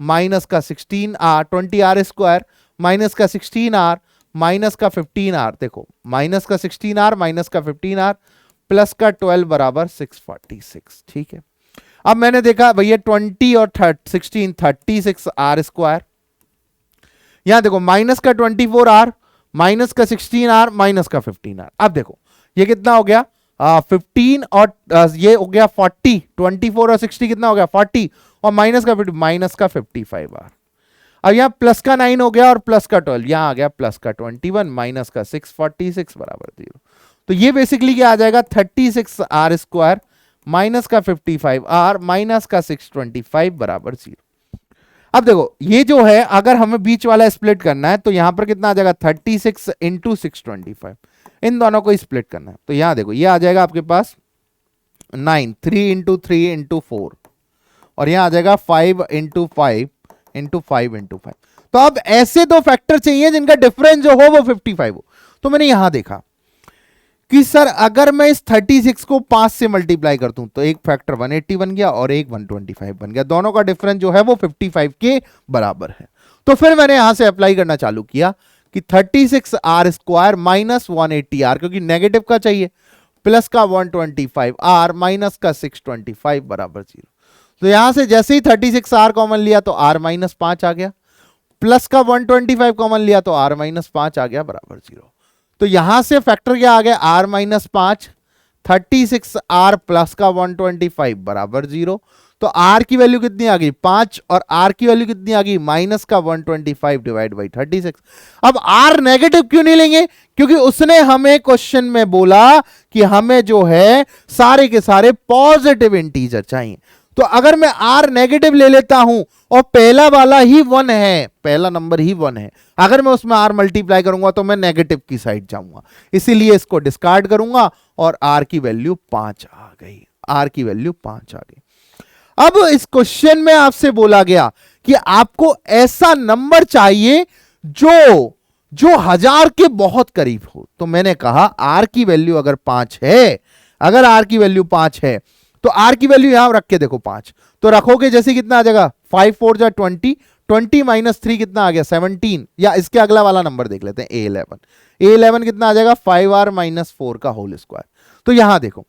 माइनस का 16r, 20r स्क्वायर माइनस का 16r माइनस का 15r, देखो माइनस का 16r माइनस का 15r प्लस का 12 बराबर 646। ठीक है, अब मैंने देखा भैया 20 और 16 36r स्क्वायर, यहां देखो माइनस का 24r माइनस का 16r माइनस का 15r। अब देखो ये कितना हो गया 15 और ये हो गया 40, 24 और 60 कितना हो गया 40 और माइनस का 55r। अब यहाँ प्लस का 9 हो गया और प्लस का 12, यहां आ गया प्लस का 21 माइनस का 646 बराबर 0। तो ये बेसिकली क्या आ जाएगा 36r स्क्वायर माइनस का 55r माइनस का 625 बराबर 0। अब देखो ये जो है अगर हमें बीच वाला स्प्लिट करना है तो यहां पर कितना आ जाएगा 36 इंटू 625, इन दोनों को स्प्लिट करना है। तो यहां देखो ये आ जाएगा आपके पास 9, 3 इंटू 3 इंटू 4 और यहां आ जाएगा 5 इंटू 5 इंटू 5 इंटू 5। तो अब ऐसे दो फैक्टर चाहिए जिनका डिफरेंस जो हो वो 55 हो। तो मैंने यहां देखा कि सर अगर मैं इस 36 को 5 से मल्टीप्लाई करता हूं तो एक फैक्टर 180 बन गया और एक 125 बन गया, दोनों का डिफरेंस जो है वो 55 के बराबर है। तो फिर मैंने यहां से अप्लाई करना चालू किया कि 36r स्क्वायर माइनस 180r, क्योंकि नेगेटिव का चाहिए, प्लस का 125r माइनस का 625 बराबर 0। तो यहां से जैसे ही 36r कॉमन लिया तो r माइनस 5 आ गया, प्लस का 125 कॉमन लिया तो r माइनस 5 आ गया बराबर 0। तो यहां से फैक्टर क्या आ गया r माइनस 5, 36r प्लस का 125 बराबर 0। तो r की वैल्यू कितनी आ गई 5 और r की वैल्यू कितनी आ गई माइनस का 125 डिवाइड बाई 36। अब r नेगेटिव क्यों नहीं लेंगे, क्योंकि उसने हमें क्वेश्चन में बोला कि हमें जो है सारे के सारे पॉजिटिव इंटीजर चाहिए। तो अगर मैं r नेगेटिव ले लेता हूं और पहला वाला ही 1 है, पहला नंबर ही 1 है, अगर मैं उसमें r मल्टीप्लाई करूंगा तो मैं नेगेटिव की साइड जाऊंगा, इसीलिए इसको डिस्कार्ड करूंगा और r की वैल्यू 5 आ गई, r की वैल्यू 5 आ गई। अब इस क्वेश्चन में आपसे बोला गया कि आपको ऐसा नंबर चाहिए जो 1000 के बहुत करीब हो। तो मैंने कहा r की वैल्यू अगर 5 है, अगर r की वैल्यू 5 है तो r की वैल्यू यहां रख के देखो 5, तो रखोगे जैसे कितना आ जाएगा 5 4 जा 20, 20 माइनस 3 कितना आ गया 17, या इसके अगला वाला नंबर देख लेते हैं a11 कितना आ जाएगा 5r माइनस 4 का होल स्क्वायर। तो यहां देखो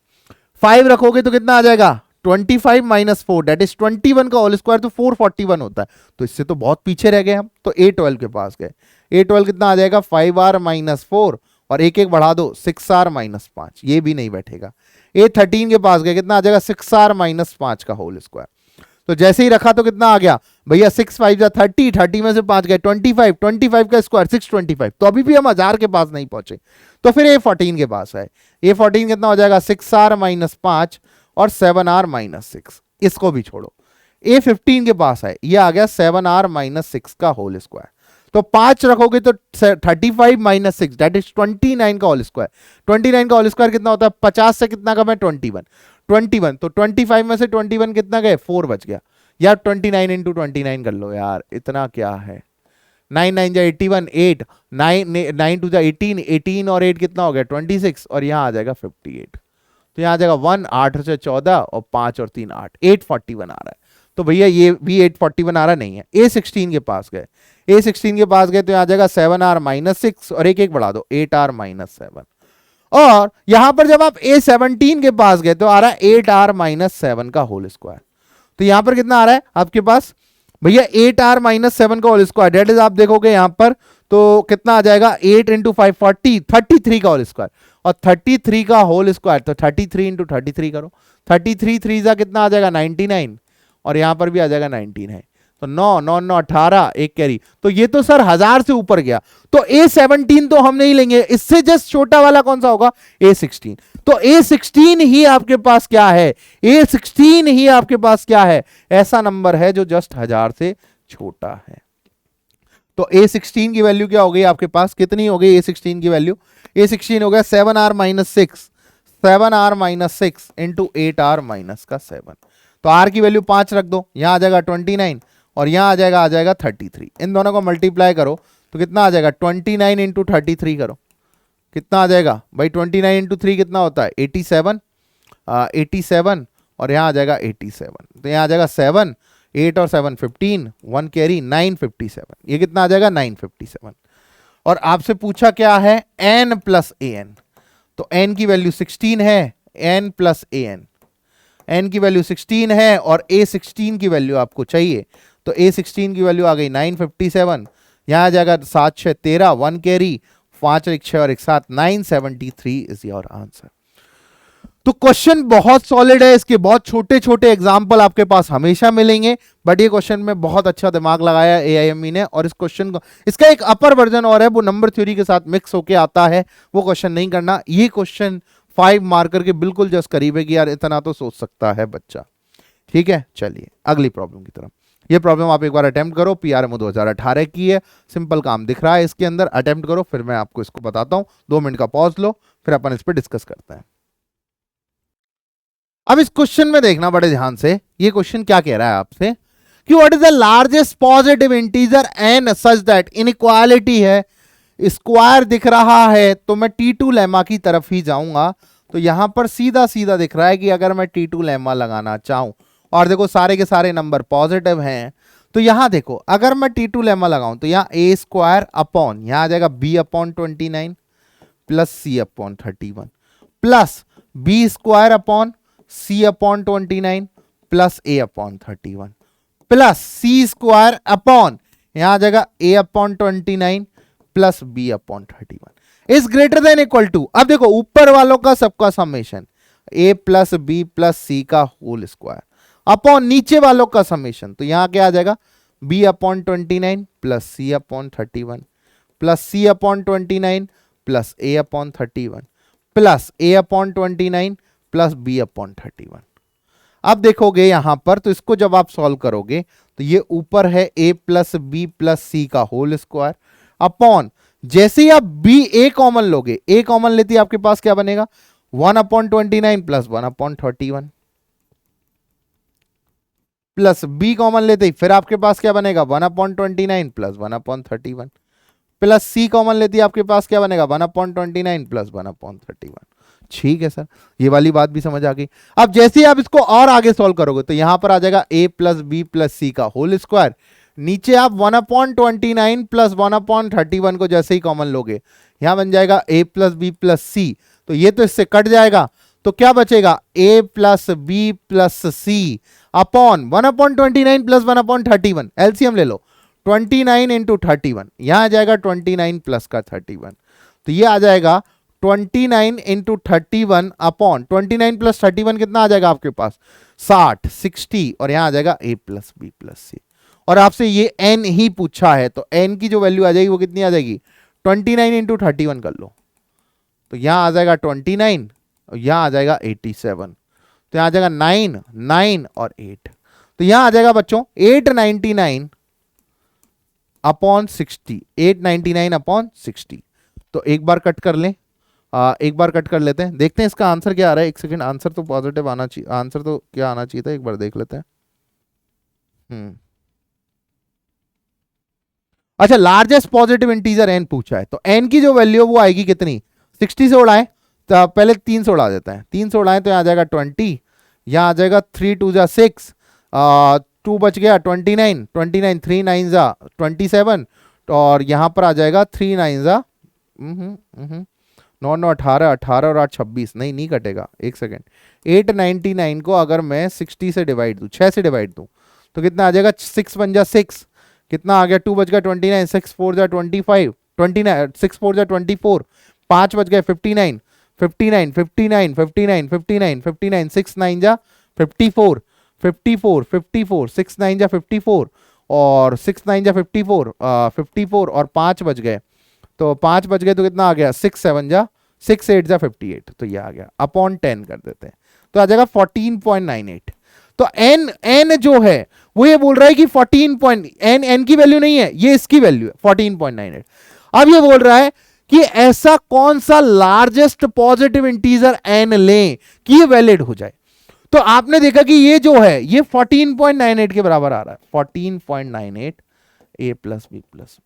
5 रखोगे तो कितना आ जाएगा 25 माइनस 4 दैट इज 21 का होल स्क्वायर, तो 441 होता है। तो इससे तो बहुत पीछे रह गए हम, तो a12 के पास गए, a12 कितना आ जाएगा 5r माइनस 4 और एक एक बढ़ा दो 6r माइनस 5, ये भी नहीं बैठेगा। a13 के पास गए, कितना आ जाएगा 6r माइनस 5 का होल स्क्वायर। तो जैसे ही रखा तो कितना आ गया भैया 6 5 जा 30, 30 में से 5 गए 25, 25 का स्क्वायर 625। तो अभी भी हम 1000 के पास नहीं पहुंचे। तो फिर a14 के पास है, a14 कितना हो जाएगा 6r माइनस 5 और 7r माइनस 6, इसको भी छोड़ो। a15 के पास है, ये आ गया 7r माइनस 6 का होल स्क्वायर। तो 5 रखोगे तो 35 माइनस 6 दैट इज 29 का होल स्क्वायर। 29 का होल स्क्वायर कितना होता है 50 से कितना कम है 21, तो 25 में से 21 कितना गए 4 बच गया। यार 29 इंटू 29 कर लो यार, इतना क्या है 9 9 जा 81, 8 9 2 जा 18, 18 और 8 कितना हो गया 26 और यहां आ जाएगा 58। तो यहां आ जाएगा 1 8 से 14 और 5 और 3 8, 841 आ रहा है। तो भैया ये भी 841 आ रहा नहीं है। a16 के पास गए, a16 के पास गए तो यहां आ जाएगा 7r माइनस 6 और एक एक बढ़ा दो 8r माइनस 7। और यहां पर जब आप a17 के पास गए तो आ रहा है 8r माइनस 7 का होल स्क्वायर। तो यहां पर कितना आ रहा है आपके पास भैया 8r माइनस 7 का होल स्क्वायर, डेट इज आप देखोगे यहां पर तो कितना आ जाएगा 8 इंटू 5 40, 33 का होल स्क्वायर और 33 का होल स्क्वायर, तो 33 इंटू 33 करो, 33 3 जा कितना आ जाएगा 99 और यहां पर भी आ जाएगा 19 है, तो 9 9 9 18 एक कैरी। तो ये तो सर 1000 से ऊपर गया, तो a17 तो हम नहीं लेंगे, इससे जस्ट छोटा वाला कौन सा होगा a16। तो a16 ही आपके पास क्या है, a16 ही आपके पास क्या है, ऐसा नंबर है जो जस्ट 1000 से छोटा है। तो a16 की वैल्यू क्या हो गई आपके पास, कितनी हो गई a16 की वैल्यू, a16 हो गया 7r minus 6, 7r minus 6 into 8r minus का 7। तो r की वैल्यू 5 रख दो, यहां आ जाएगा 29 और यहां आ जाएगा 33। इन दोनों को मल्टीप्लाई करो तो कितना आ जाएगा 29 इंटू 33 करो, कितना आ जाएगा भाई 29 इंटू 3 कितना होता है 87, 87 और यहाँ आ जाएगा 87। तो यहाँ आ जाएगा 7, 8 और 7 15, 1 कैरी 957। ये कितना आ जाएगा 957। और आपसे पूछा क्या है n प्लस ए एन, तो n की वैल्यू 16 है, n plus A N, n की वैल्यू 16 है और a16 की वैल्यू आपको चाहिए, तो a16 की वैल्यू आ गई 957। यहां आ जाएगा 7 6 13, 1 कैरी, 5 1 6 और 1 7, 973 इज योर आंसर। तो क्वेश्चन बहुत सॉलिड है, इसके बहुत छोटे छोटे एग्जाम्पल आपके पास हमेशा मिलेंगे, बट ये क्वेश्चन में बहुत अच्छा दिमाग लगाया एआईएमई ने। और इस क्वेश्चन को, इसका एक अपर वर्जन और है, वो नंबर थ्योरी के साथ मिक्स होके आता है, वो क्वेश्चन नहीं करना। ये क्वेश्चन 5 मार्कर के बिल्कुल जस्ट करीब है कि यार इतना तो सोच सकता है बच्चा। ठीक है, चलिए अगली प्रॉब्लम की तरफ। ये प्रॉब्लम आप एक बार अटेम्प्ट करो, पीआरएमओ 2018 की है, सिंपल काम दिख रहा है इसके अंदर, अटेम्प्ट करो, फिर मैं आपको इसको बताता हूं। 2 मिनट का पॉज लो, फिर अपन इस पर डिस्कस करते हैं। अब इस क्वेश्चन में देखना बड़े ध्यान से, ये क्वेश्चन क्या कह रहा है आपसे कि what is the largest positive integer n such that, inequality है, स्क्वायर दिख रहा है, तो मैं T2 लेमा की तरफ ही जाऊंगा। तो यहां पर सीधा सीधा दिख रहा है कि अगर मैं T2 लेमा लगाना चाहूं, और देखो सारे के सारे नंबर पॉजिटिव हैं, तो यहां देखो अगर मैं T2 लेमा लगाऊं तो यहां ए स्क्वायर अपॉन, यहां आ जाएगा b upon 29 plus c upon 31 plus b square upon c upon 29 plus a upon 31 plus c square upon, यहां आ जाएगा a upon 29 plus b upon 31 is greater than equal to. अब देखो ऊपर वालों का सबका summation a plus b plus c का होल स्क्वायर अपॉन नीचे वालों का समेशन, तो यहां क्या आ जाएगा b upon 29 plus c upon 31 plus c upon 29 plus a upon 31 plus a upon 29 plus b upon 31। अब देखोगे यहां पर, तो इसको जब आप सॉल्व करोगे तो ये ऊपर है a plus b plus c का होल स्क्वायर अपॉन, जैसे ही आप b a कॉमन लोगे, a कॉमन लेती है आपके पास क्या बनेगा 1 upon 29 plus 1 upon 31 plus b common लेते ही फिर आपके पास क्या बनेगा 1 upon 29 plus 1 upon 31 plus c common लेती है आपके पास क्या बनेगा 1 अपॉन 29 प्लस 1 अपॉन 31। ठीक है सर, ये वाली बात भी समझ आ गई। अब जैसे ही आप इसको और आगे सॉल्व करोगे तो यहां पर आ जाएगा a plus b plus c का होल स्क्वायर, नीचे आप 1 अपॉन 29 प्लस 1 अपॉन 31 को जैसे ही कॉमन लोगे यहां बन जाएगा a plus b plus c, तो ये तो इससे कट जाएगा, तो क्या बचेगा a plus b plus c upon 1 upon 29 plus 1 upon 31, LCM ले लो 29 इंटू 31, यहां आ जाएगा 29 प्लस का 31, तो ये आ जाएगा 29 इंटू 31 अपॉन 29 प्लस 31 कितना आ जाएगा आपके पास 60 60, और यहां आ जाएगा a plus b plus c। और आपसे ये n ही पूछा है, तो n की जो वैल्यू आ जाएगी वो कितनी आ जाएगी 29 इंटू 31 कर लो, तो यहां आ जाएगा 29 और यहां आ जाएगा 87, तो यहां आ जाएगा 9 9 और 8, तो यहां आ जाएगा बच्चों 899 अपॉन 60, 899 अपॉन 60। तो एक बार कट कर लें, एक बार कट कर लेते हैं, देखते हैं इसका आंसर क्या आ रहा है। एक सेकंड, आंसर तो पॉजिटिव आना चाहिए, आंसर तो क्या आना चाहिए था एक बार देख लेते हैं। अच्छा, लार्जेस्ट पॉजिटिव इंटीजर n पूछा है, तो n की जो वैल्यू वो आएगी कितनी 60 से उड़ाएं, तो पहले 3 से उड़ा देते हैं, 3 से उड़ाएं तो यहाँ आ जाएगा 20, यहाँ आ जाएगा 3 2 जा 6, 2 बच गया 29 29 3 9 जा 27, और यहाँ पर आ जाएगा 3 9 जा 9 9 18 18 और 8 26, नहीं कटेगा, एक सेकेंड, 899 को अगर मैं 60 से डिवाइड दूं, 6 से डिवाइड दूं तो कितना आ जाएगा 6 बन जा 6, कितना आ गया 2 बच गया 29, 6 4 जा 25 29, 6 4 जा 24, 5 बच गए 59 59 59 59 59 59, 6 9 जा 54 54 54, 6 9 जा 54 और 6 9 जा 54 54 और 5 बच गए, तो 5 बच गए तो कितना आ गया 6 7 जा 6 8 जा 58, तो ये आ गया अपॉन 10 कर देते हैं, तो आ जाएगा 14.98। तो n जो है वो ये बोल रहा है कि 14 की वैल्यू नहीं है, ये इसकी वैल्यू है 14.98। अब ये बोल रहा है कि ऐसा कौन सा लार्जेस्ट पॉजिटिव इंटीजर n लें कि ये वैलिड हो जाए। तो आपने देखा कि ये जो है ये 14.98 के बराबर आ रहा है, 14.98 a प्लस बी प्लस।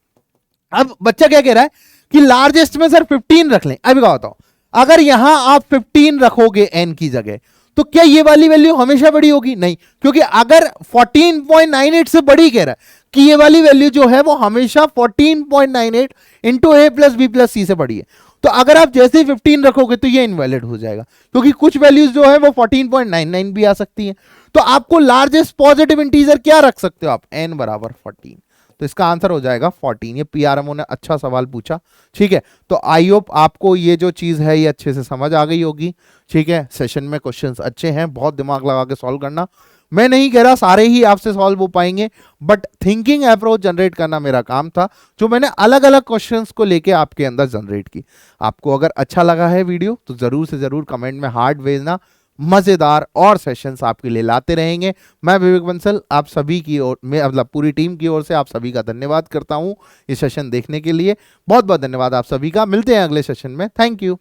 अब बच्चा क्या कह रहा है कि लार्जेस्ट में सर 15 रख लें। अभी क्या बताओ, अगर यहां आप 15 रखोगे n की जगह तो क्या ये वाली वैल्यू हमेशा बड़ी होगी? नहीं, क्योंकि अगर 14.98 से बड़ी कह रहा है कि ये वाली वैल्यू जो है वो हमेशा 14.98 इंटू ए प्लस बी प्लस सी से बड़ी है, तो अगर आप जैसे ही 15 रखोगे तो ये इनवैलिड हो जाएगा, क्योंकि कुछ वैल्यूज जो है वो 14.99 भी आ सकती है। तो आपको लार्जेस्ट पॉजिटिव इंटीजर क्या रख सकते हो आप? n बराबर 14। तो इसका आंसर हो जाएगा 14। ये पीआरएमओ ने अच्छा सवाल पूछा, ठीक है। तो आई होप आपको ये जो चीज है ये अच्छे से समझ आ गई होगी, ठीक है। सेशन में क्वेश्चंस अच्छे हैं, बहुत दिमाग लगा के सॉल्व करना। मैं नहीं कह रहा सारे ही आपसे सॉल्व हो पाएंगे, बट थिंकिंग अप्रोच जनरेट करना मेरा काम था, जो मैंने अलग अलग क्वेश्चंस को लेके आपके अंदर जनरेट की। आपको अगर अच्छा लगा है वीडियो तो जरूर से जरूर कमेंट में हार्ट भेजना। मजेदार और सेशंस आपके लिए लाते रहेंगे। मैं विवेक बंसल आप सभी की ओर में, मतलब पूरी टीम की ओर से आप सभी का धन्यवाद करता हूं ये सेशन देखने के लिए। बहुत बहुत धन्यवाद आप सभी का। मिलते हैं अगले सेशन में। Thank you.